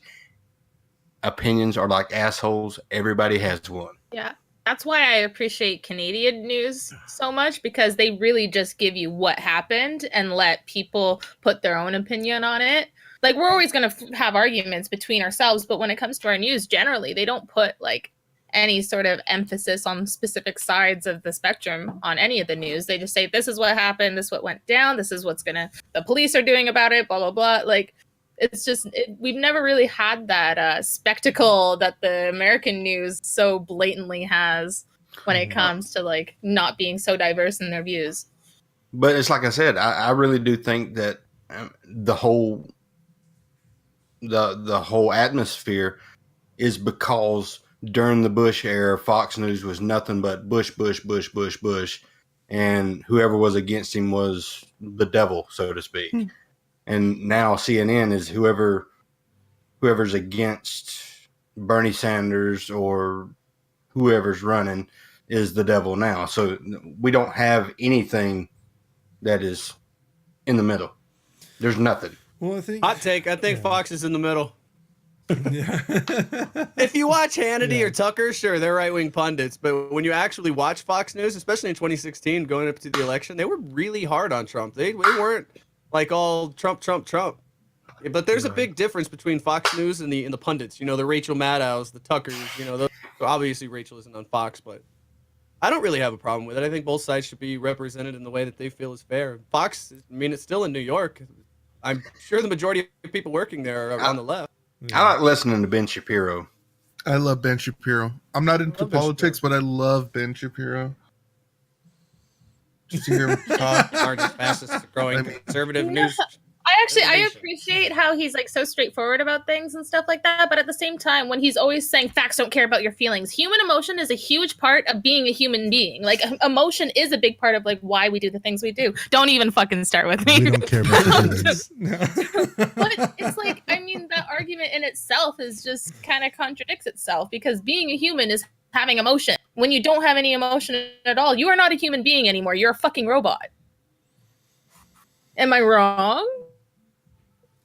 Opinions are like assholes. Everybody has one. Yeah. That's why I appreciate Canadian news so much, because they really just give you what happened and let people put their own opinion on it. Like, we're always going to have arguments between ourselves, but when it comes to our news, generally, they don't put like any sort of emphasis on specific sides of the spectrum on any of the news. They just say, this is what happened, this is what went down, this is what's the police are doing about it, blah, blah, blah. Like, it's just, we've never really had that spectacle that the American news so blatantly has when it comes to like not being so diverse in their views. But it's like I said, I really do think that the whole atmosphere is because during the Bush era, Fox News was nothing but Bush, and whoever was against him was the devil, so to speak. And now CNN is whoever's against Bernie Sanders or whoever's running is the devil now. So we don't have anything that is in the middle. There's nothing. Well, I think Hot take. I think Fox is in the middle. Yeah. If you watch Hannity or Tucker, sure, they're right-wing pundits. But when you actually watch Fox News, especially in 2016, going up to the election, they were really hard on Trump. They weren't like all Trump. But there's a big difference between Fox News and the pundits. You know, the Rachel Maddows, the Tuckers. You know, so obviously Rachel isn't on Fox, but I don't really have a problem with it. I think both sides should be represented in the way that they feel is fair. Fox, I mean, it's still in New York. I'm sure the majority of people working there are on the left. I like listening to Ben Shapiro. I love Ben Shapiro. I'm not into politics, but I love Ben Shapiro. Just to hear him talk. Largest, fastest growing conservative news. I appreciate how he's like so straightforward about things and stuff like that, but at the same time, when he's always saying facts don't care about your feelings, human emotion is a huge part of being a human being. Like, emotion is a big part of like why we do the things we do. Don't even fucking start with me. We don't care about the feelings. But it's like, I mean, that argument in itself is just kind of contradicts itself, because being a human is having emotion. When you don't have any emotion at all, you are not a human being anymore. You're a fucking robot. Am I wrong?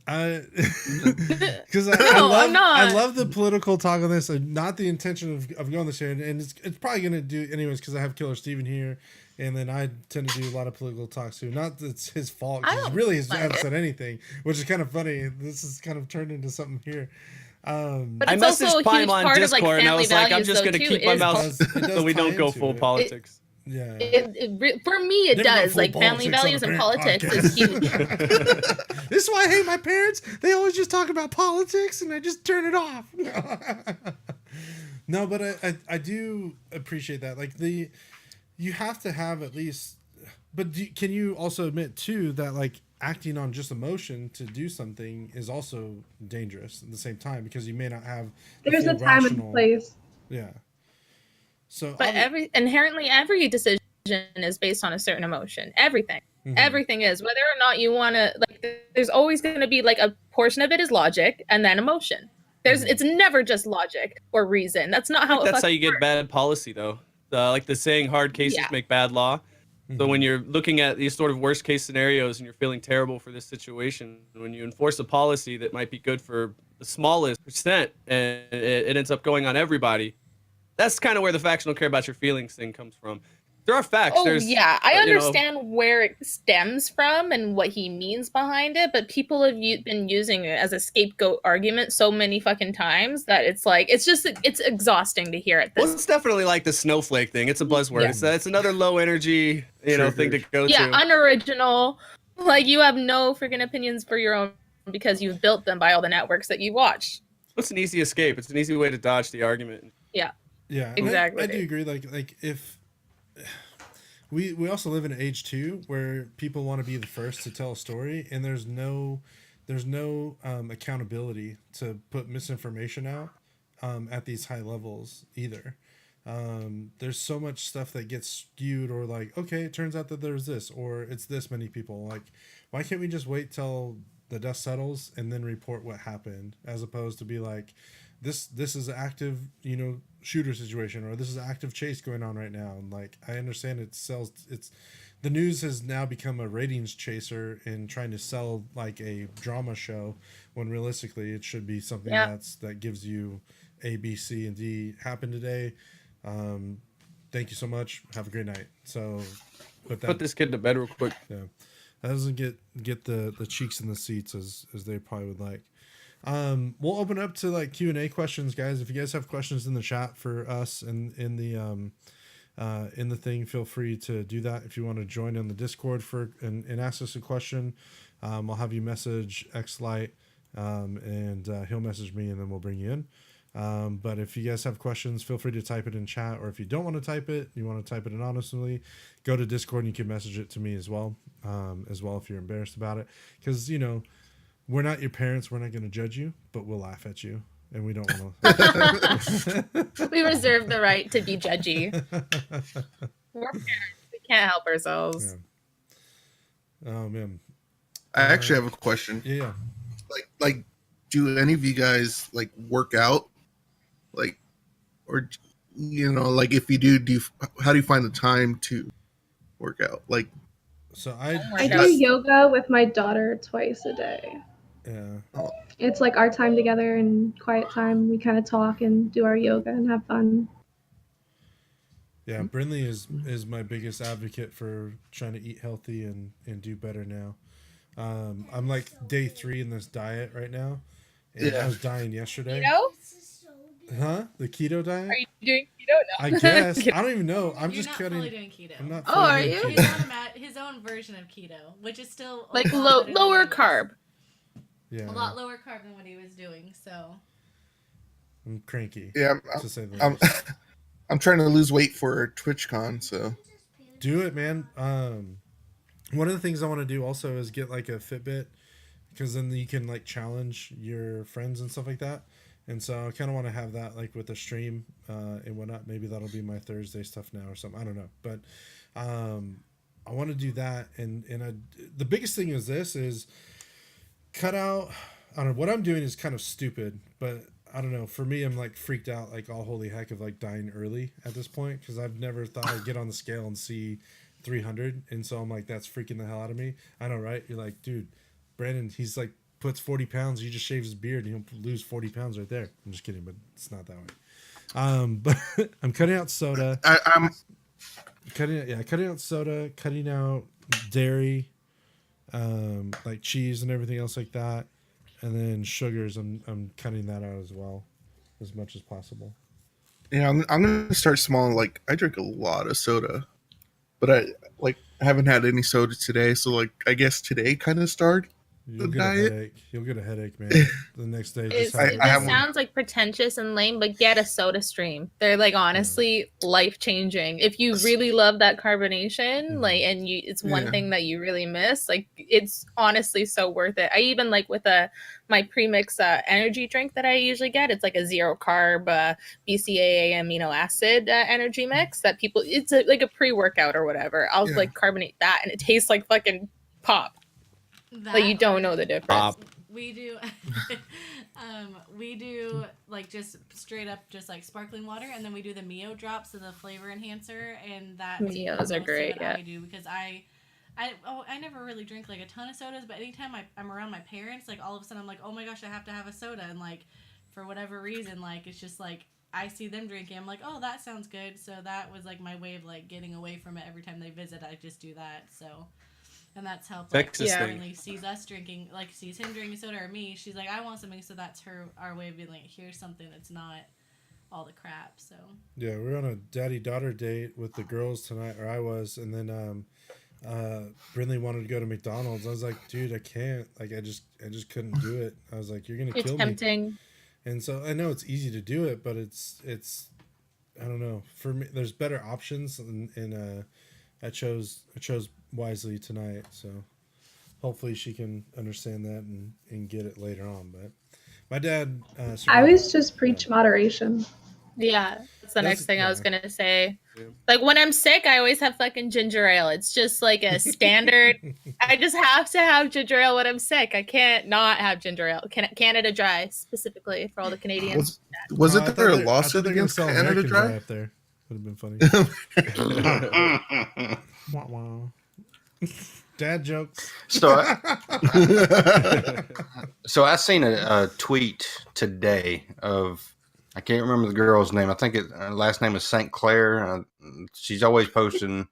Because I'm not. I love the political talk on this. Not the intention of going this way, and it's probably going to do anyways because I have Killer Steven here, and then I tend to do a lot of political talks too. Not that it's his fault. He really hasn't said anything, which is kind of funny. This is kind of turned into something here. But I messaged Pime on Discord, and I was like, I'm just going to keep my mouth so we don't go full politics. Yeah. For me, it does. Like, family values and politics is huge. This is why I hate my parents. They always just talk about politics, and I just turn it off. No, but I do appreciate that. Like, you have to have at least. But can you also admit too that like acting on just emotion to do something is also dangerous at the same time, because you may not have. There's a time and place. Yeah. So, but inherently every decision is based on a certain emotion. Everything is, whether or not you want to, like, there's always going to be like a portion of it is logic and then emotion. It's never just logic or reason. That's not how. That's how you get bad policy, though. Like the saying, "Hard cases make bad law." So when you're looking at these sort of worst case scenarios and you're feeling terrible for this situation, when you enforce a policy that might be good for the smallest percent and it ends up going on everybody. That's kind of where the facts don't care about your feelings thing comes from. There are facts. I understand where it stems from and what he means behind it, but people have been using it as a scapegoat argument so many fucking times that it's like, it's exhausting to hear it. Well, it's definitely like the snowflake thing. It's a buzzword. Yeah. It's another low energy, thing to go to. Yeah, unoriginal. Like, you have no freaking opinions for your own because you've built them by all the networks that you watch. It's an easy escape. It's an easy way to dodge the argument. Yeah. Yeah, exactly. I do agree. Like if we also live in an age too where people want to be the first to tell a story, and there's no accountability to put misinformation out at these high levels either. There's so much stuff that gets skewed, or like, okay, it turns out that there's this, or it's this many people. Like, why can't we just wait till the dust settles and then report what happened, as opposed to be like, this is an active, shooter situation, or this is an active chase going on right now. And like, I understand it's the news has now become a ratings chaser in trying to sell like a drama show, when realistically it should be something that gives you A, B, C, and D happened today. Thank you so much. Have a great night. So, Put this kid to bed real quick. Yeah, that doesn't get the cheeks in the seats as they probably would like. We'll open up to like Q&A questions, guys. If you guys have questions in the chat for us and in the thing, feel free to do that. If you want to join on the Discord and ask us a question, I'll have you message XLight, and he'll message me, and then we'll bring you in. But if you guys have questions, feel free to type it in chat, or if you don't want to type it, you want to type it anonymously, go to Discord and you can message it to me as well if you're embarrassed about it, because we're not your parents, we're not going to judge you, but we'll laugh at you, and we don't want to. We reserve the right to be judgy. We're parents, we can't help ourselves. Yeah. Oh man, I actually have a question. Yeah. Like, do any of you guys like work out? Like, or like if you do how do you find the time to work out? Like, so I do yoga with my daughter twice a day. Yeah. It's like our time together and quiet time. We kind of talk and do our yoga and have fun. Yeah, Brindley is my biggest advocate for trying to eat healthy and do better now. I'm like day 3 in this diet right now, and I was dying yesterday. Keto? Huh? The keto diet? Are you doing keto? No. I guess. I don't even know. I'm You're just not cutting. fully doing keto. I'm not. Oh, fully are doing you? keto. His own version of keto, which is still Like a lot better than lower what he was. carb. Yeah. A lot lower carb than what he was doing. So I'm cranky. yeah, To say the I'm least. I'm trying to lose weight for TwitchCon, so Do it, man. One of the things I want to do also is get like a Fitbit, because then you can like challenge your friends and stuff like that. And so I kind of want to have that like with a stream and whatnot. Maybe that'll be my Thursday stuff now or something. I don't know, but I want to do that. And the biggest thing is cut out. I don't know, what I'm doing is kind of stupid, but I don't know. For me, I'm like freaked out, like all holy heck of like dying early at this point, because I've never thought I'd get on the scale and see 300, and so I'm like, that's freaking the hell out of me. I know, right? You're like, dude, Brandon, he's like puts 40 pounds. He just shaves his beard and he'll lose 40 pounds right there. I'm just kidding, but it's not that way. But I'm cutting out soda. I'm Cutting out soda, cutting out dairy, like cheese and everything else like that, and then sugars. I'm cutting that out as well, as much as possible. Yeah, I'm gonna start small. Like, I drink a lot of soda, but I haven't had any soda today. So like, I guess today kind of started You'll the get diet. a headache. You'll get a headache, man. The next day, This just have I have one. sounds like pretentious and lame, but get a soda stream. They're like honestly life changing. If you really love that carbonation, like, and it's one Yeah. thing that you really miss, like it's honestly so worth it. I even like with my premix energy drink that I usually get. It's like a 0 carb BCAA amino acid energy mix that people. It's like a pre workout or whatever. I'll Yeah. like carbonate that, and it tastes like fucking pop. Like you don't know the difference. Pop. We do we do like just straight up just like sparkling water, and then we do the Mio drops, so the flavor enhancer, and that Mios are great, what yeah. I do because I never really drink like a ton of sodas, but anytime I'm around my parents, like all of a sudden I'm like, oh my gosh, I have to have a soda, and like for whatever reason, like it's just like I see them drinking, I'm like, oh, that sounds good. So that was like my way of like getting away from it. Every time they visit, I just do that. So. And that's helped. Like, Texas Yeah. thing. Emily sees us drinking, like sees him drinking soda or me. She's like, I want something. So that's our way of being like, here's something that's not all the crap. So Yeah, we're on a daddy-daughter date with the girls tonight, or I was, and then Brindley wanted to go to McDonald's. I was like, dude, I can't. Like, I just couldn't do it. I was like, you're gonna It's kill me. tempting. And so I know it's easy to do it, but it's I don't know. For me, there's better options I chose wisely tonight. So hopefully she can understand that and get it later on. But my dad. I survived- always just preach moderation. Yeah, that's the next thing I was yeah. gonna say. Yeah. Like when I'm sick, I always have fucking ginger ale. It's just like a standard. I just have to have ginger ale when I'm sick. I can't not have ginger ale. Canada Dry specifically for all the Canadians. Was Oh, I it there a thought they- I thought lawsuit they were gonna against sell Canada American Dry? up there. Would have been funny. Wah, wah. Dad jokes. So, so I seen a tweet today of, I can't remember the girl's name. I think her last name is St. Clair. She's always posting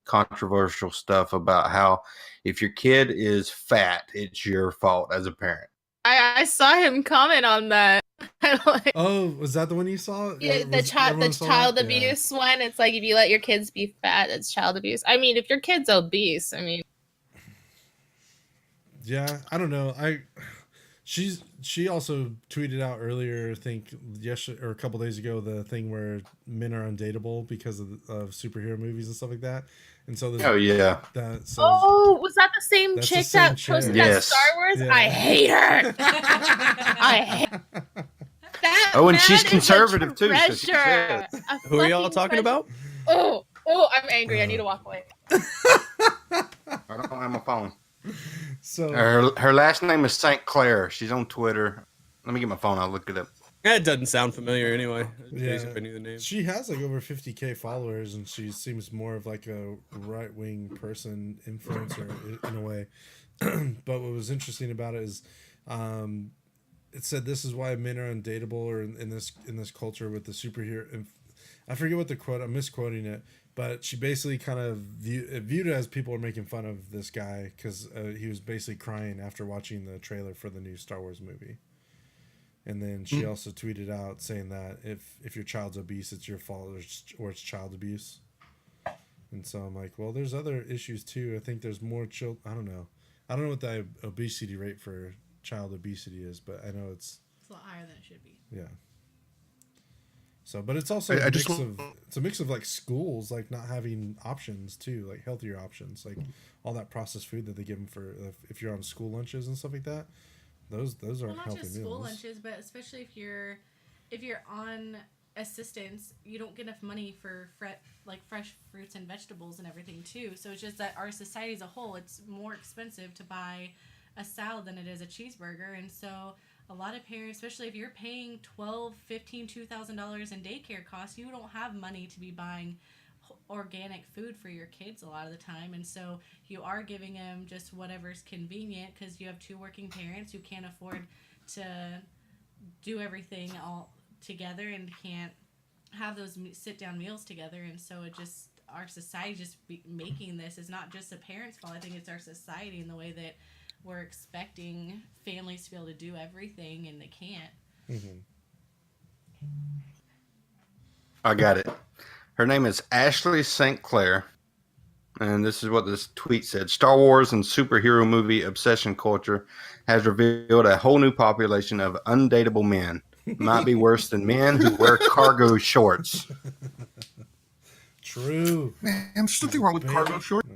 controversial stuff about how if your kid is fat, it's your fault as a parent. I saw him comment on that. Like, Oh, was that the one you saw? yeah, the Was- child everyone saw child that? Yeah. abuse one. It's like if you let your kids be fat, it's child abuse. I mean, if your kid's obese, I mean, Yeah, I don't know. She also tweeted out earlier, I think yesterday or a couple days ago, the thing where men are undateable because of superhero movies and stuff like that. And so there's Oh yeah, that. So oh, was that the same That's the chick same that chick. posted that Yes. Star Wars? Yeah. I hate her. I hate that. Oh, and man she's is a conservative, too, so she treasure. says. A Who are y'all fucking talking treasure. about? Oh, I'm angry. I need to walk away. I don't have my phone. So Her last name is St. Clair. She's on Twitter. Let me get my phone. I'll look it up. That doesn't sound familiar anyway. In Yeah. case if I knew the name. she has like over 50K followers, and she seems more of like a right wing person influencer in a way. But what was interesting about it is, it said this is why men are undateable, or in this culture with the superhero. And I forget what the quote. I'm misquoting it, but she basically kind of viewed it as people are making fun of this guy because he was basically crying after watching the trailer for the new Star Wars movie. And then she also tweeted out saying that if your child's obese, it's your fault, or it's child abuse. And so I'm like, well, there's other issues too. I think there's more children. I don't know what the obesity rate for child obesity is, but I know it's It's a lot higher than it should be. yeah. So, but it's also I a just mix want- of it's a mix of like schools like not having options too, like healthier options, like all that processed food that they give them for if you're on school lunches and stuff like that. Those Well, aren't not healthy just school meals. lunches, but especially if you're on assistance, you don't get enough money for fresh fruits and vegetables and everything too. So it's just that our society as a whole, it's more expensive to buy a salad than it is a cheeseburger, and so a lot of parents, especially if you're paying $12, $15, $2,000 in daycare costs, you don't have money to be buying organic food for your kids a lot of the time, and so you are giving them just whatever's convenient because you have two working parents who can't afford to do everything all together and can't have those sit down meals together, and so it just our society just making this is not just the parents' fault. I think it's our society and the way that we're expecting families to be able to do everything and they can't. Mm-hmm. I got it. Her name is Ashley St. Clair. And this is what this tweet said. Star Wars and superhero movie obsession culture has revealed a whole new population of undateable men. Might be worse than men who wear cargo shorts. True. Man, there's nothing wrong with cargo shorts.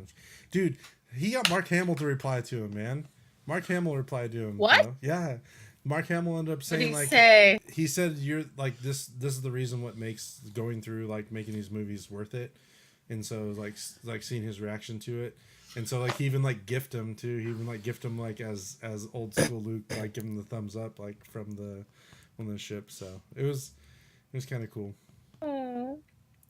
Dude, he got Mark Hamill to reply to him, man. Mark Hamill replied to him. What? bro. Yeah. Mark Hamill ended up What did saying he like say? he said you're like this is the reason what makes going through like making these movies worth it. And so like seeing his reaction to it. And so like he even like gift him too. He even like gift him like as old school Luke, like give him the thumbs up like from the ship. So it was kind of cool. Aw.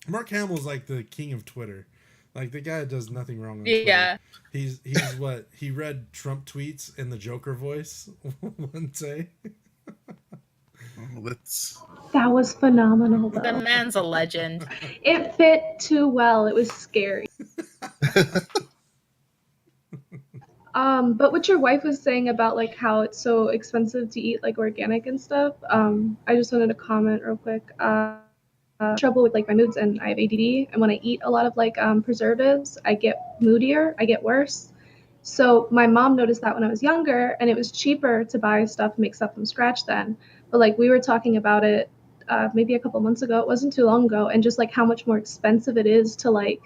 Mark Hamill's like the king of Twitter. Like the guy does nothing wrong on Twitter. Yeah. He's what he read Trump tweets in the Joker voice one day. Oh, that's That was phenomenal, The though. man's a legend. It fit too well. It was scary. But what your wife was saying about like how it's so expensive to eat like organic and stuff, I just wanted to comment real quick. Trouble with like my moods, and I have ADD, and when I eat a lot of like preservatives, I get moodier, I get worse. So my mom noticed that when I was younger, and it was cheaper to buy stuff, make stuff from scratch then. But like we were talking about it maybe a couple months ago, it wasn't too long ago, and just like how much more expensive it is to like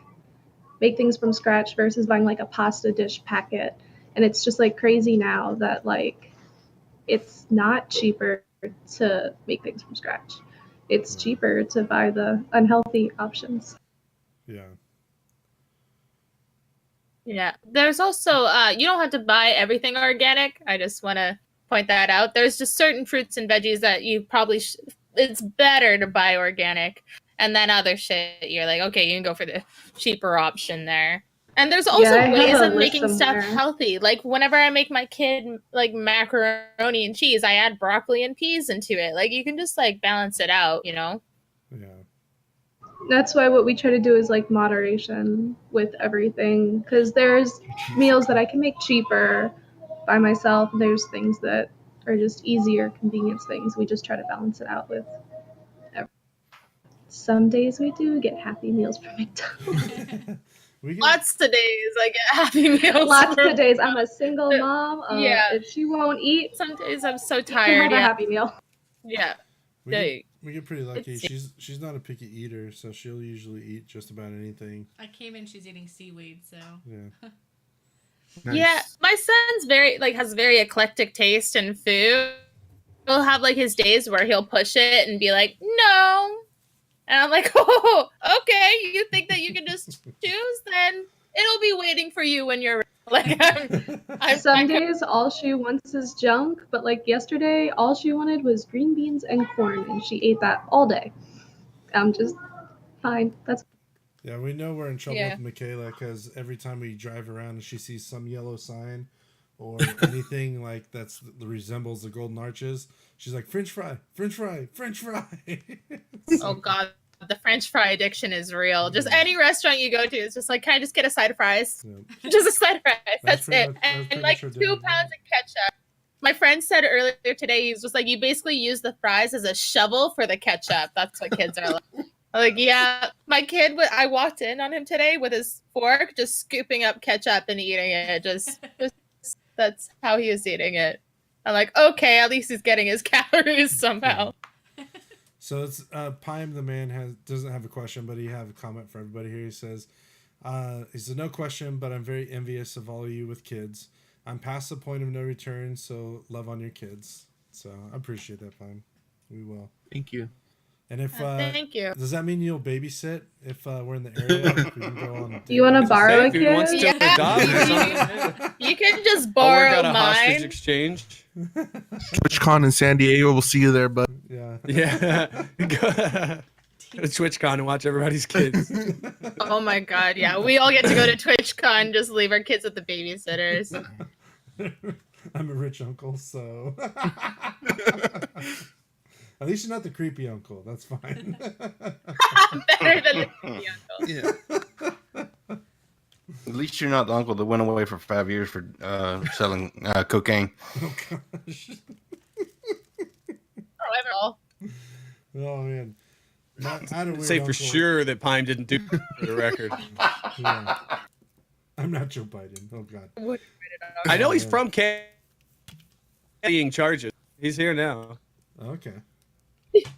make things from scratch versus buying like a pasta dish packet. And it's just like crazy now that like it's not cheaper to make things from scratch. It's cheaper to buy the unhealthy options. Yeah. Yeah. There's also you don't have to buy everything organic. I just want to point that out. There's just certain fruits and veggies that you probably it's better to buy organic. And then other shit you're like, okay, you can go for the cheaper option there. And there's also I have ways a of list making stuff somewhere. healthy. Like whenever I make my kid like macaroni and cheese, I add broccoli and peas into it. Like you can just like balance it out, you know? Yeah. That's why what we try to do is like moderation with everything, because there's meals that I can make cheaper by myself. There's things that are just easier convenience things. We just try to balance it out with everything. Some days we do get Happy Meals from McDonald's. We get, Lots of days I get Happy Meals. Lots from- of days. I'm a single mom. Yeah. If she won't eat, Some days I'm so you can tired. have a Yeah. Happy Meal. Yeah. we get pretty lucky. It's- She's not a picky eater, so she'll usually eat just about anything. I came in, she's eating seaweed, so. Yeah. Nice. Yeah, my son's has very eclectic taste in food. He'll have like his days where he'll push it and be like, no. And I'm like, oh, okay. You think that you can just choose? Then it'll be waiting for you when you're like. Some days all she wants is junk, but like yesterday, all she wanted was green beans and corn, and she ate that all day. I'm just fine. That's Yeah, we know we're in trouble Yeah. with Michaela because every time we drive around and she sees some yellow sign or anything like that resembles the Golden Arches, she's like, French fry, French fry, French fry. Oh God, the French fry addiction is real. Just any restaurant you go to, it's just like, can I just get a side of fries? Yeah. Just a side of fries. That's pretty it. much- that's And pretty like much our 2 dinner, pounds of ketchup. My friend said earlier today, he's just like, you basically use the fries as a shovel for the ketchup. That's what kids are like. I'm like, yeah, my kid, I walked in on him today with his fork, just scooping up ketchup and eating it. Just that's how he was eating it. I'm like, okay, at least he's getting his calories somehow. So it's Pime the man doesn't have a question, but he have a comment for everybody here. He says, no question, but I'm very envious of all of you with kids. I'm past the point of no return, so love on your kids. So I appreciate that, Pime. We will. Thank you. And if Thank you. does that mean you'll babysit if we're in the area? If we can go on a You want to date? borrow a If he wants kid? to Yeah. adopt or something. You can just I'll work borrow out a hostage mine. exchange. TwitchCon in San Diego. We'll see you there, bud. Yeah. Yeah. Go to TwitchCon and watch everybody's kids. Oh my God, yeah. We all get to go to TwitchCon, just leave our kids with the babysitters. I'm a rich uncle, so at least you're not the creepy uncle. That's fine. Better than the creepy uncle. Yeah. At least you're not the uncle that went away for 5 years for selling cocaine. Oh gosh. However, Oh man. Not, I had a weird Say for uncle. sure that Pime didn't do it, for the record. Yeah. I'm not Joe Biden. Oh god. I know he's from Canada. Charges. He's here now. Okay.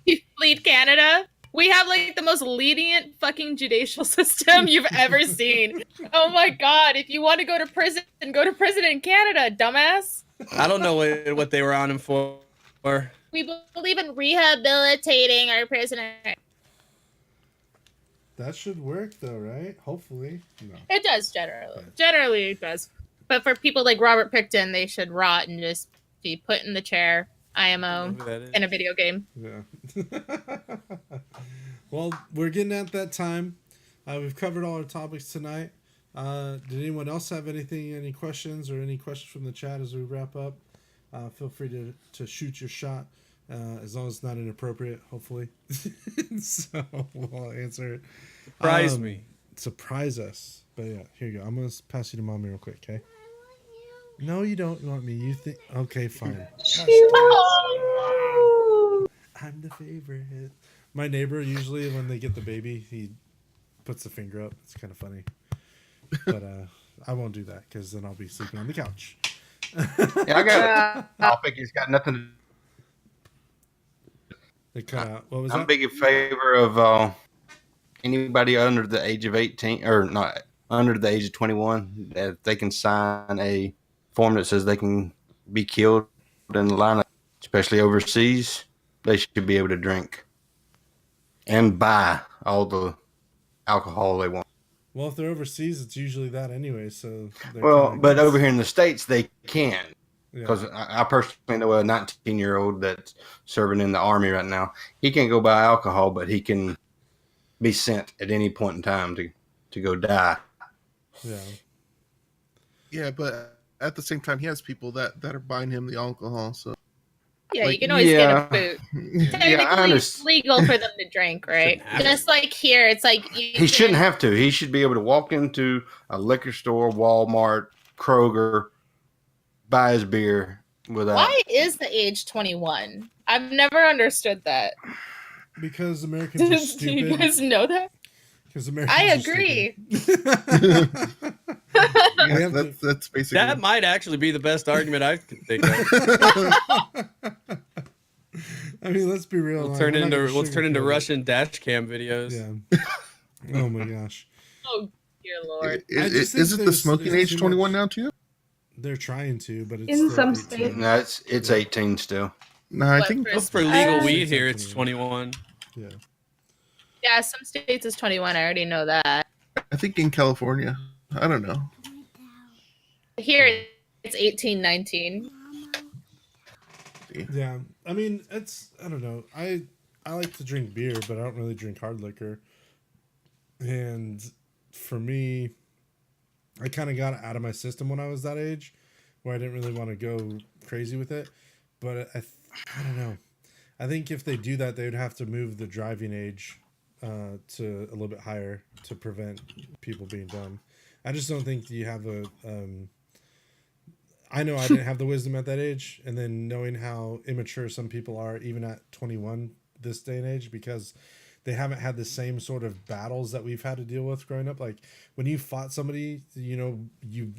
you lead Canada. We have like the most lenient fucking judicial system you've ever seen. Oh my God. If you want to go to prison in Canada, dumbass. I don't know what they were on him for. We believe in rehabilitating our prisoners. That should work though, right? Hopefully. No. It does generally. Generally it does. But for people like Robert Pickton, they should rot and just be put in the chair, IMO, Who that is. in a video game. Yeah. Well, we're getting at that time. We've covered all our topics tonight. Did anyone else have any questions or any questions from the chat as we wrap up? Feel free to shoot your shot, as long as it's not inappropriate, hopefully. So we'll answer it. Surprise me. Surprise us. But yeah, here you go. I'm going to pass you to mommy real quick, okay? No, you don't want me. You think... Okay, fine. I'm the favorite. My neighbor, usually when they get the baby, he puts the finger up. It's kind of funny. But I won't do that because then I'll be sleeping on the couch. Yeah, I got a topic. It's got nothing to They cut out. What was I'm that? big in favor of anybody under the age of 18, or not under the age of 21, that they can sign a form that says they can be killed in the line, especially overseas, they should be able to drink and buy all the alcohol they want. Well, if they're overseas, it's usually that anyway. So Well, but over here in the States, they can. yeah. Because I personally know a 19-year-old that's serving in the Army right now. He can't go buy alcohol, but he can be sent at any point in time to go die. Yeah. Yeah, but at the same time, he has people that are buying him the alcohol. So Yeah, you Like, can always yeah. get a boot. Yeah, I Technically, it's understand. legal for them to drink, right? Shouldn't have Just like here, it's like He shouldn't have to. He should be able to walk into a liquor store, Walmart, Kroger, buy his beer without. Why is the age 21? I've never understood that. Because Americans are Do stupid. you guys know that? Because Americans I are agree. stupid. We yeah, have to- that's basically That might actually be the best argument I can think of. I mean, let's be real. We'll like, turn we're not into gonna we'll turn into sugarcoat it. Russian dash cam videos. Yeah. Oh my gosh. Oh dear lord. I just think Is it the there's smoking too age 21 much- now too? They're trying to, but it's In still some 18. states. No, it's 18 still. No, I What, think for For legal Uh, weed here, it's it's 21. Yeah. Yeah, some states is 21. I already know that. in California. I don't know. Here it's 18, 19. Yeah. I mean, I don't know. I like to drink beer, but I don't really drink hard liquor. And for me, I kind of got it out of my system when I was that age, where I didn't really want to go crazy with it. But I don't know. I think if they do that, they would have to move the driving age to a little bit higher to prevent people being dumb. I just don't think you have a. I know I didn't have the wisdom at that age, and then knowing how immature some people are, even at 21 this day and age, because they haven't had the same sort of battles that we've had to deal with growing up. Like when you fought somebody, you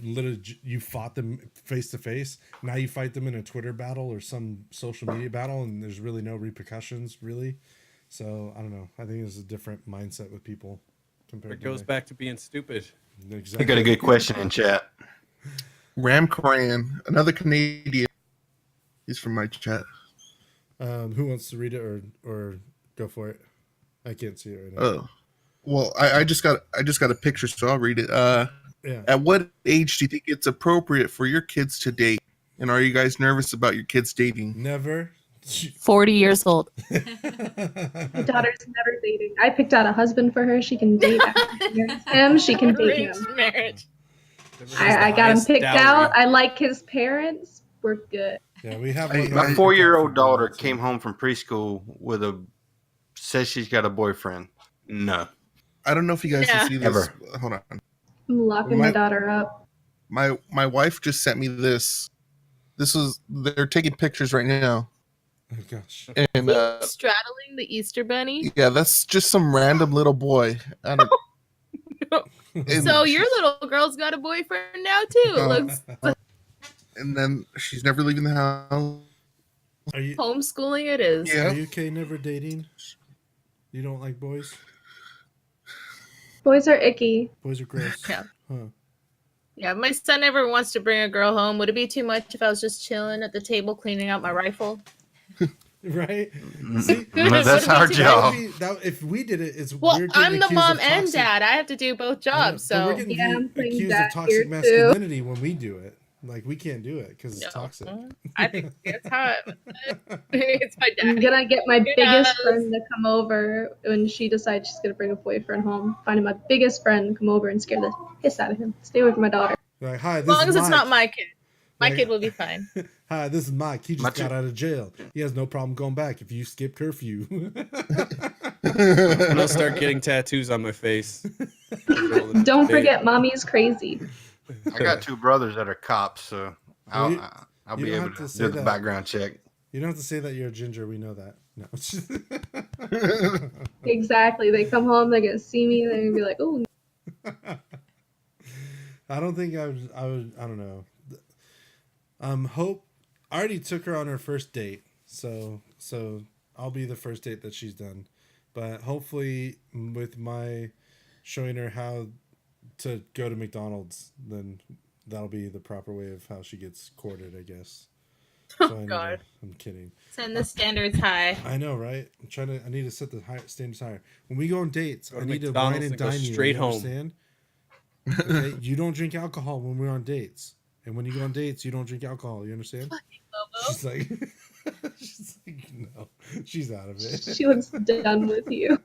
literally you fought them face to face. Now you fight them in a Twitter battle or some social media battle, and there's really no repercussions, really. So I don't know. I think there's a different mindset with people compared. It goes back to being stupid. Exactly. We got a good question in chat. Ram Koran, another Canadian. He's from my chat. Who wants to read it or go for it? I can't see it right now. Oh, well, I just got a picture, so I'll read it. Yeah. At what age do you think it's appropriate for your kids to date? And are you guys nervous about your kids dating? Never. 40 years old. My daughter's never dating. I picked out a husband for her. She can date him. She can date him. Arranged marriage. I got him Highest picked dowry. out. I like his parents. We're good. Yeah, we have I- one. my My 4-year-old daughter came home from preschool says she's got a boyfriend. No. I don't know if you guys Yeah. can see this. Ever. Hold on. I'm locking my daughter up. My wife just sent me this. They're taking pictures right now, Oh gosh. and Straddling the Easter Bunny. yeah, that's just some random little boy. I don't, and, So your little girl's got a boyfriend now too. Uh, Looks and then she's never leaving the house. Are you homeschooling it is. Yeah. are you okay never dating? You don't like boys? Boys are icky. Boys are gross. Yeah. Huh. Yeah, my son never wants to bring a girl home. Would it be too much if I was just chilling at the table cleaning out my rifle? Right? But that's Would it be our too job. If we did it, it's Well, weird. getting I'm the accused mom of and toxic- dad. I have to do both I know, jobs. but we're So getting Yeah, I'm playing accused of that toxic here, too. masculinity when we do it. Like we can't do it because it's No. toxic. I think it's hot. It's my I'm dad. gonna get my Who biggest knows? friend to come over when she decides she's gonna bring a boyfriend home. Finding my biggest friend, come over and scare the piss out of him. Stay away from my daughter. Like, hi, As this long is as it's Mike. not my kid. My Like- kid will be fine. Hi, this is Mike. He My just got out of jail. He has no problem going back if you skip curfew. And I'll start getting tattoos on my face. Don't forget, mommy's crazy. I got 2 brothers that are cops, so Well, you- I'll you be don't able have to to say do the that. background check. You don't have to say that you're a ginger. We know that. No. Exactly. They come home, they're gonna see me, they're gonna be like, "Oh, I don't think I would. I don't know. Hope. I already took her on her first date, so I'll be the first date that she's done. But hopefully, with my showing her how to go to McDonald's, then that'll be the proper way of how she gets courted, I guess. So God. I'm kidding. Send the standards high. I know, right? I need to set the standards higher. When we go on dates, Go I to need to McDonald's wine and and go dine you. straight You home. understand? Okay? You don't drink alcohol when we're on dates. And when you go on dates, you don't drink alcohol. You understand? She's like, she's like, no. She's out of it. She looks done with you.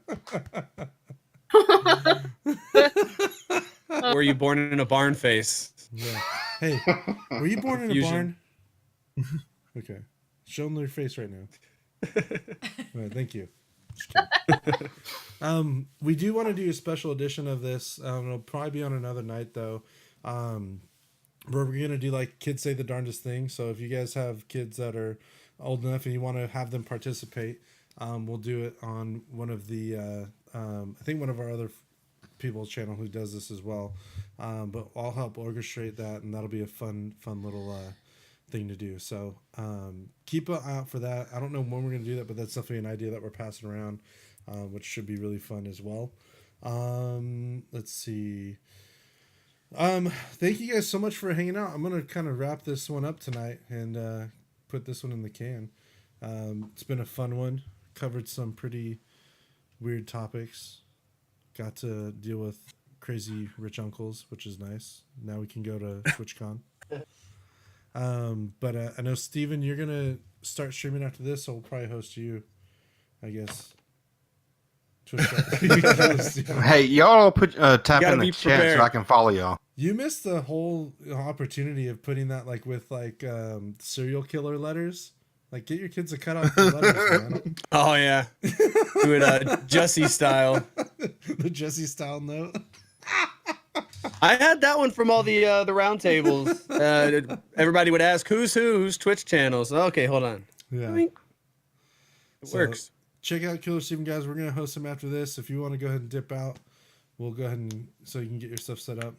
Were you born in a barn face? Yeah. Hey, were you born in a Confusion. barn? Okay. Show them their face right now. All right, thank you. Just kidding. We do want to do a special edition of this. It'll probably be on another night though. Where we're gonna do like kids say the darndest thing. So if you guys have kids that are old enough and you want to have them participate, we'll do it on one of the I think one of our other people's channel who does this as well. But I'll help orchestrate that, and that'll be a fun little thing to do. So keep an eye out for that. I don't know when we're gonna do that, but that's definitely an idea that we're passing around, which should be really fun as well. Let's see. Thank you guys so much for hanging out. I'm gonna kind of wrap this one up tonight and put this one in the can. It's been a fun one. Covered some pretty weird topics. Got to deal with crazy rich uncles, which is nice. Now we can go to TwitchCon. But I know Steven, you're gonna start streaming after this, so we'll probably host you, I guess. Hey, y'all put tap gotta in the be chat prepared. so I can follow y'all. You missed the whole opportunity of putting that like with like serial killer letters. Like, get your kids to cut off the letters, man. Oh yeah, do it Jesse style. The Jesse style note. I had that one from all the roundtables. Everybody would ask who's Twitch channels. Okay, hold on. Yeah. I mean, it So, works. Check out Killer Steven, guys. We're gonna host him after this. If you want to go ahead and dip out, we'll go ahead and so you can get your stuff set up.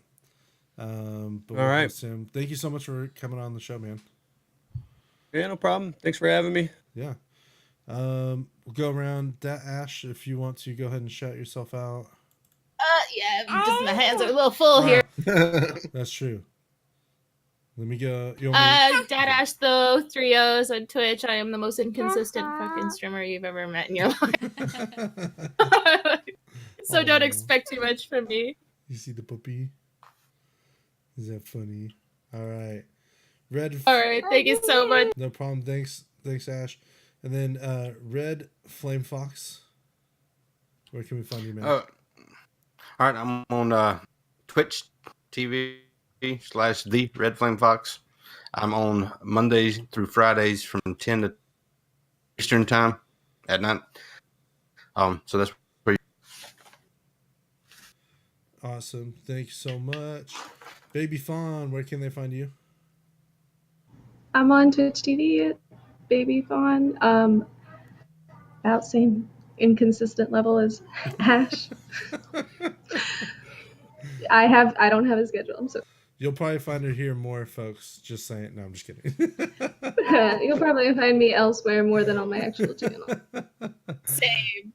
But we'll All right. host him. Thank you so much for coming on the show, man. Yeah, no problem. Thanks for having me. Yeah. We'll go around. That Ash, if you want to go ahead and shout yourself out. Yeah, just my hands are a little full here. That's true. Let me go. You want me- Dad Ash though, 3 O's on Twitch. I am the most inconsistent fucking streamer you've ever met in your life. So don't Aw. expect too much from me. You see the puppy? Is that funny? All right. Red. All right, thank you so much. No problem. Thanks, Ash. And then Red Flame Fox. Where can we find you, man? All right, I'm on Twitch TV / The Red Flame Fox. I'm on Mondays through Fridays from 10 to Eastern time at night. So that's where Awesome. Thank you so much. Baby Fawn, where can they find you? I'm on Twitch TV at Baby Fawn. About same inconsistent level as Ash. I don't have a schedule. I'm so You'll probably find her here more, folks. Just saying. No, I'm just kidding. you'll probably find me elsewhere more than on my actual channel. Same.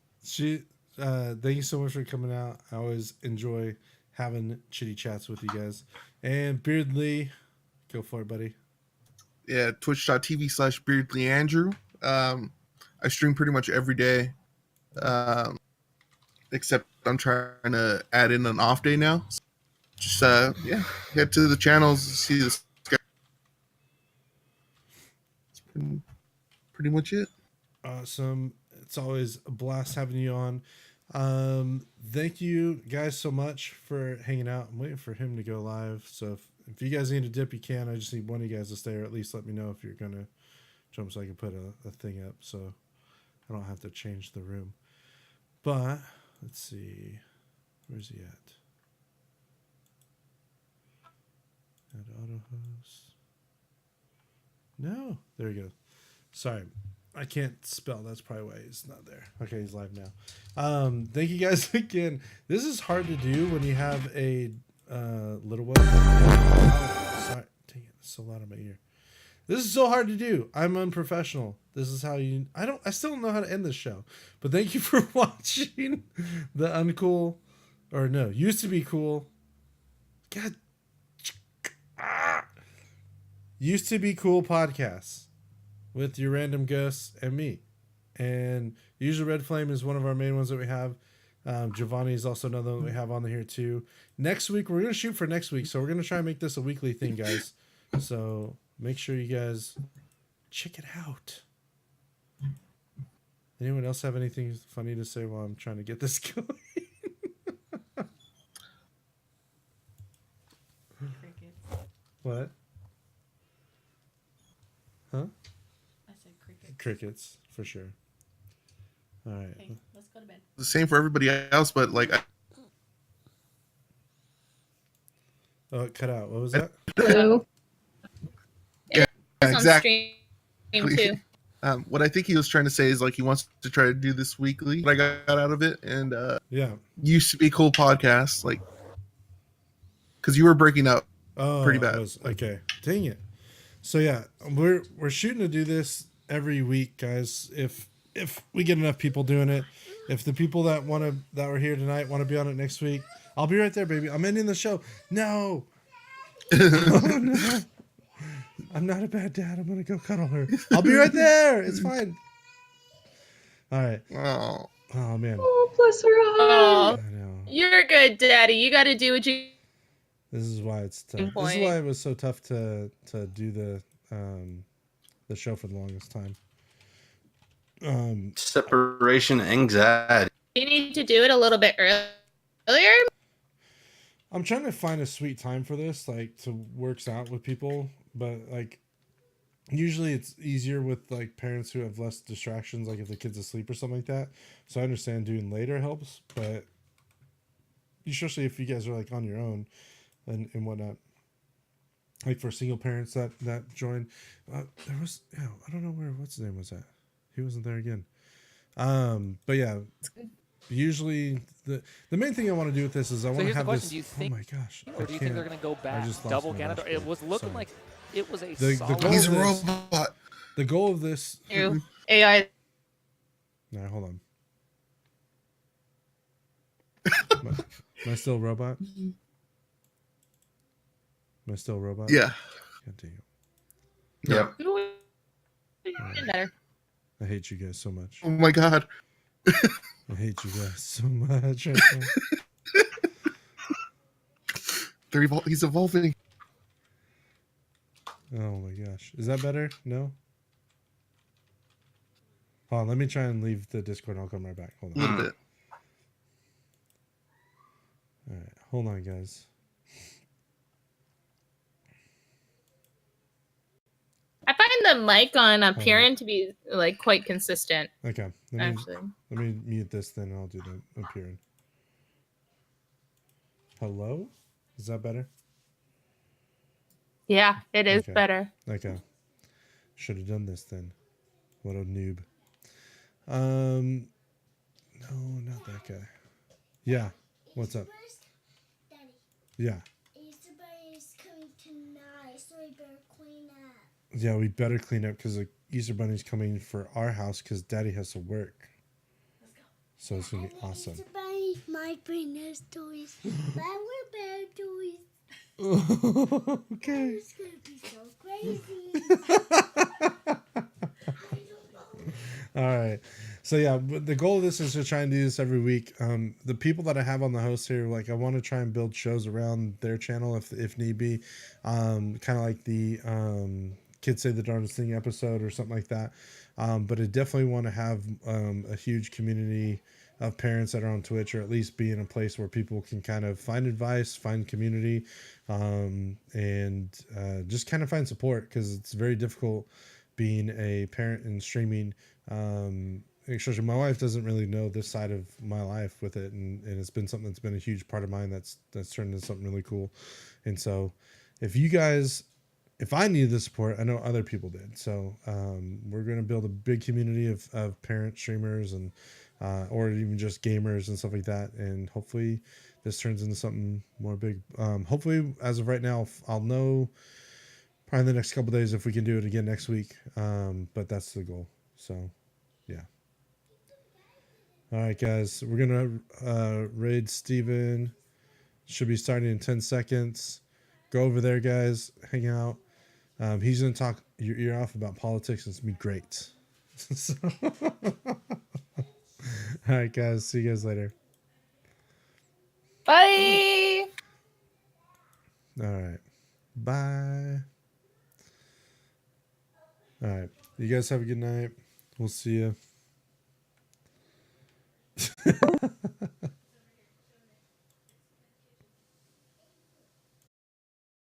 Thank you so much for coming out. I always enjoy having chitty chats with you guys. And Beardly, go for it, buddy. Yeah, twitch.tv / Beardly Andrew. I stream pretty much every day. Except I'm trying to add in an off day now. Just head to the channels, see this guy. That's pretty much it. Awesome. It's always a blast having you on. Thank you guys so much for hanging out. I'm waiting for him to go live. So if you guys need a dip, you can. I just need one of you guys to stay, or at least let me know if you're going to jump so I can put a thing up so I don't have to change the room. But let's see. Where's he at? Add auto host. No. There we go. Sorry. I can't spell. That's probably why he's not there. Okay, he's live now. Thank you guys again. This is hard to do when you have a little one. Oh, sorry. Dang it. It's so loud in my ear. This is so hard to do. I'm unprofessional. This is how you... I still don't know how to end this show. But thank you for watching the uncool... Or no, used to be cool God. Used to Be Cool podcasts with your random guests and me. And usually Red Flame is one of our main ones that we have. Giovanni is also another one that we have on here too. Next week, we're going to shoot for next week. So we're going to try and make this a weekly thing, guys. So make sure you guys check it out. Anyone else have anything funny to say while I'm trying to get this going? Crickets. What? Huh? I said crickets. Crickets, for sure. All right. Okay, let's go to bed. The same for everybody else, but like, Oh, it cut out. What was that? Hello. yeah, It's on exactly. stream too. What I think he was trying to say is like he wants to try to do this weekly. What I got out of it, and Yeah. Used to Be Cool podcast, like, because you were breaking up. Oh, Pretty bad. Okay. Dang it. So yeah, we're shooting to do this every week, guys. If we get enough people doing it, if the people that were here tonight want to be on it next week, I'll be right there, baby. I'm ending the show. No. Oh, no. I'm not a bad dad. I'm gonna go cuddle her. I'll be right there. It's fine. All right. Oh, Oh man. Oh, bless her heart. Oh, I know. you're good, Daddy. You got to do what you. This is why it's tough. This is Point. why it was so tough to do the show for the longest time. Separation anxiety. You need to do it a little bit earlier. I'm trying to find a sweet time for this, like to works out with people, but like usually it's easier with like parents who have less distractions, like if the kid's asleep or something like that. So I understand doing later helps, but especially if you guys are like on your own and whatnot. Like for single parents that joined, there was I don't know what's his name was at. He wasn't there again. But yeah, usually the main thing I want to do with this is I want to here's the have question, this. do you think- Oh my gosh! Or do you think they're going to go back just lost double my Canada? dashboard. It was looking Sorry. like it was a The solid. goal he's a of this- robot. The goal of this. Through AI. No, hold on. Am I still a robot? Am I still a robot? Yeah. God dang it. Yep. Better. I hate you guys so much. Oh my God. I hate you guys so much. right now. He's evolving. Oh my gosh. Is that better? No? Hold on, let me try and leave the Discord and I'll come right back. Hold A on. little bit. Alright, hold on guys. I find the mic on Appearing to be like quite consistent. Okay. Actually, Let me mute this then and I'll do the appearing. Hello? Is that better? yeah, it is Okay. better. Okay. Should have done this then. What a noob. No, not that guy. Yeah. What's up? Daddy, Yeah. Easter Bunny is coming tonight, so we better clean up. Yeah, we better clean up because the Easter Bunny's coming for our house because Daddy has to work. So it's gonna be And the awesome. Easter Bunny might bring us toys, but we're better toys. Okay. It's gonna be so crazy. All right. So yeah, but the goal of this is to try and do this every week. The people that I have on the host here, like I want to try and build shows around their channel if need be. Kind of like the Kids Say the Darndest Thing episode or something like that. But I definitely want to have a huge community of parents that are on Twitch, or at least be in a place where people can kind of find advice, find community, and just kind of find support, because it's very difficult being a parent and streaming. Especially my wife doesn't really know this side of my life with it, and it's been something that's been a huge part of mine that's turned into something really cool. And so if I needed the support, I know other people did. So we're going to build a big community of parent streamers and or even just gamers and stuff like that. And hopefully this turns into something more big. Hopefully, as of right now, I'll know probably in the next couple days if we can do it again next week. But that's the goal. So, yeah. All right, guys. We're going to raid Steven. Should be starting in 10 seconds. Go over there, guys. Hang out. He's going to talk your ear off about politics. It's going to be great. So, all right, guys. See you guys later. Bye. All right. Bye. All right. You guys have a good night. We'll see you.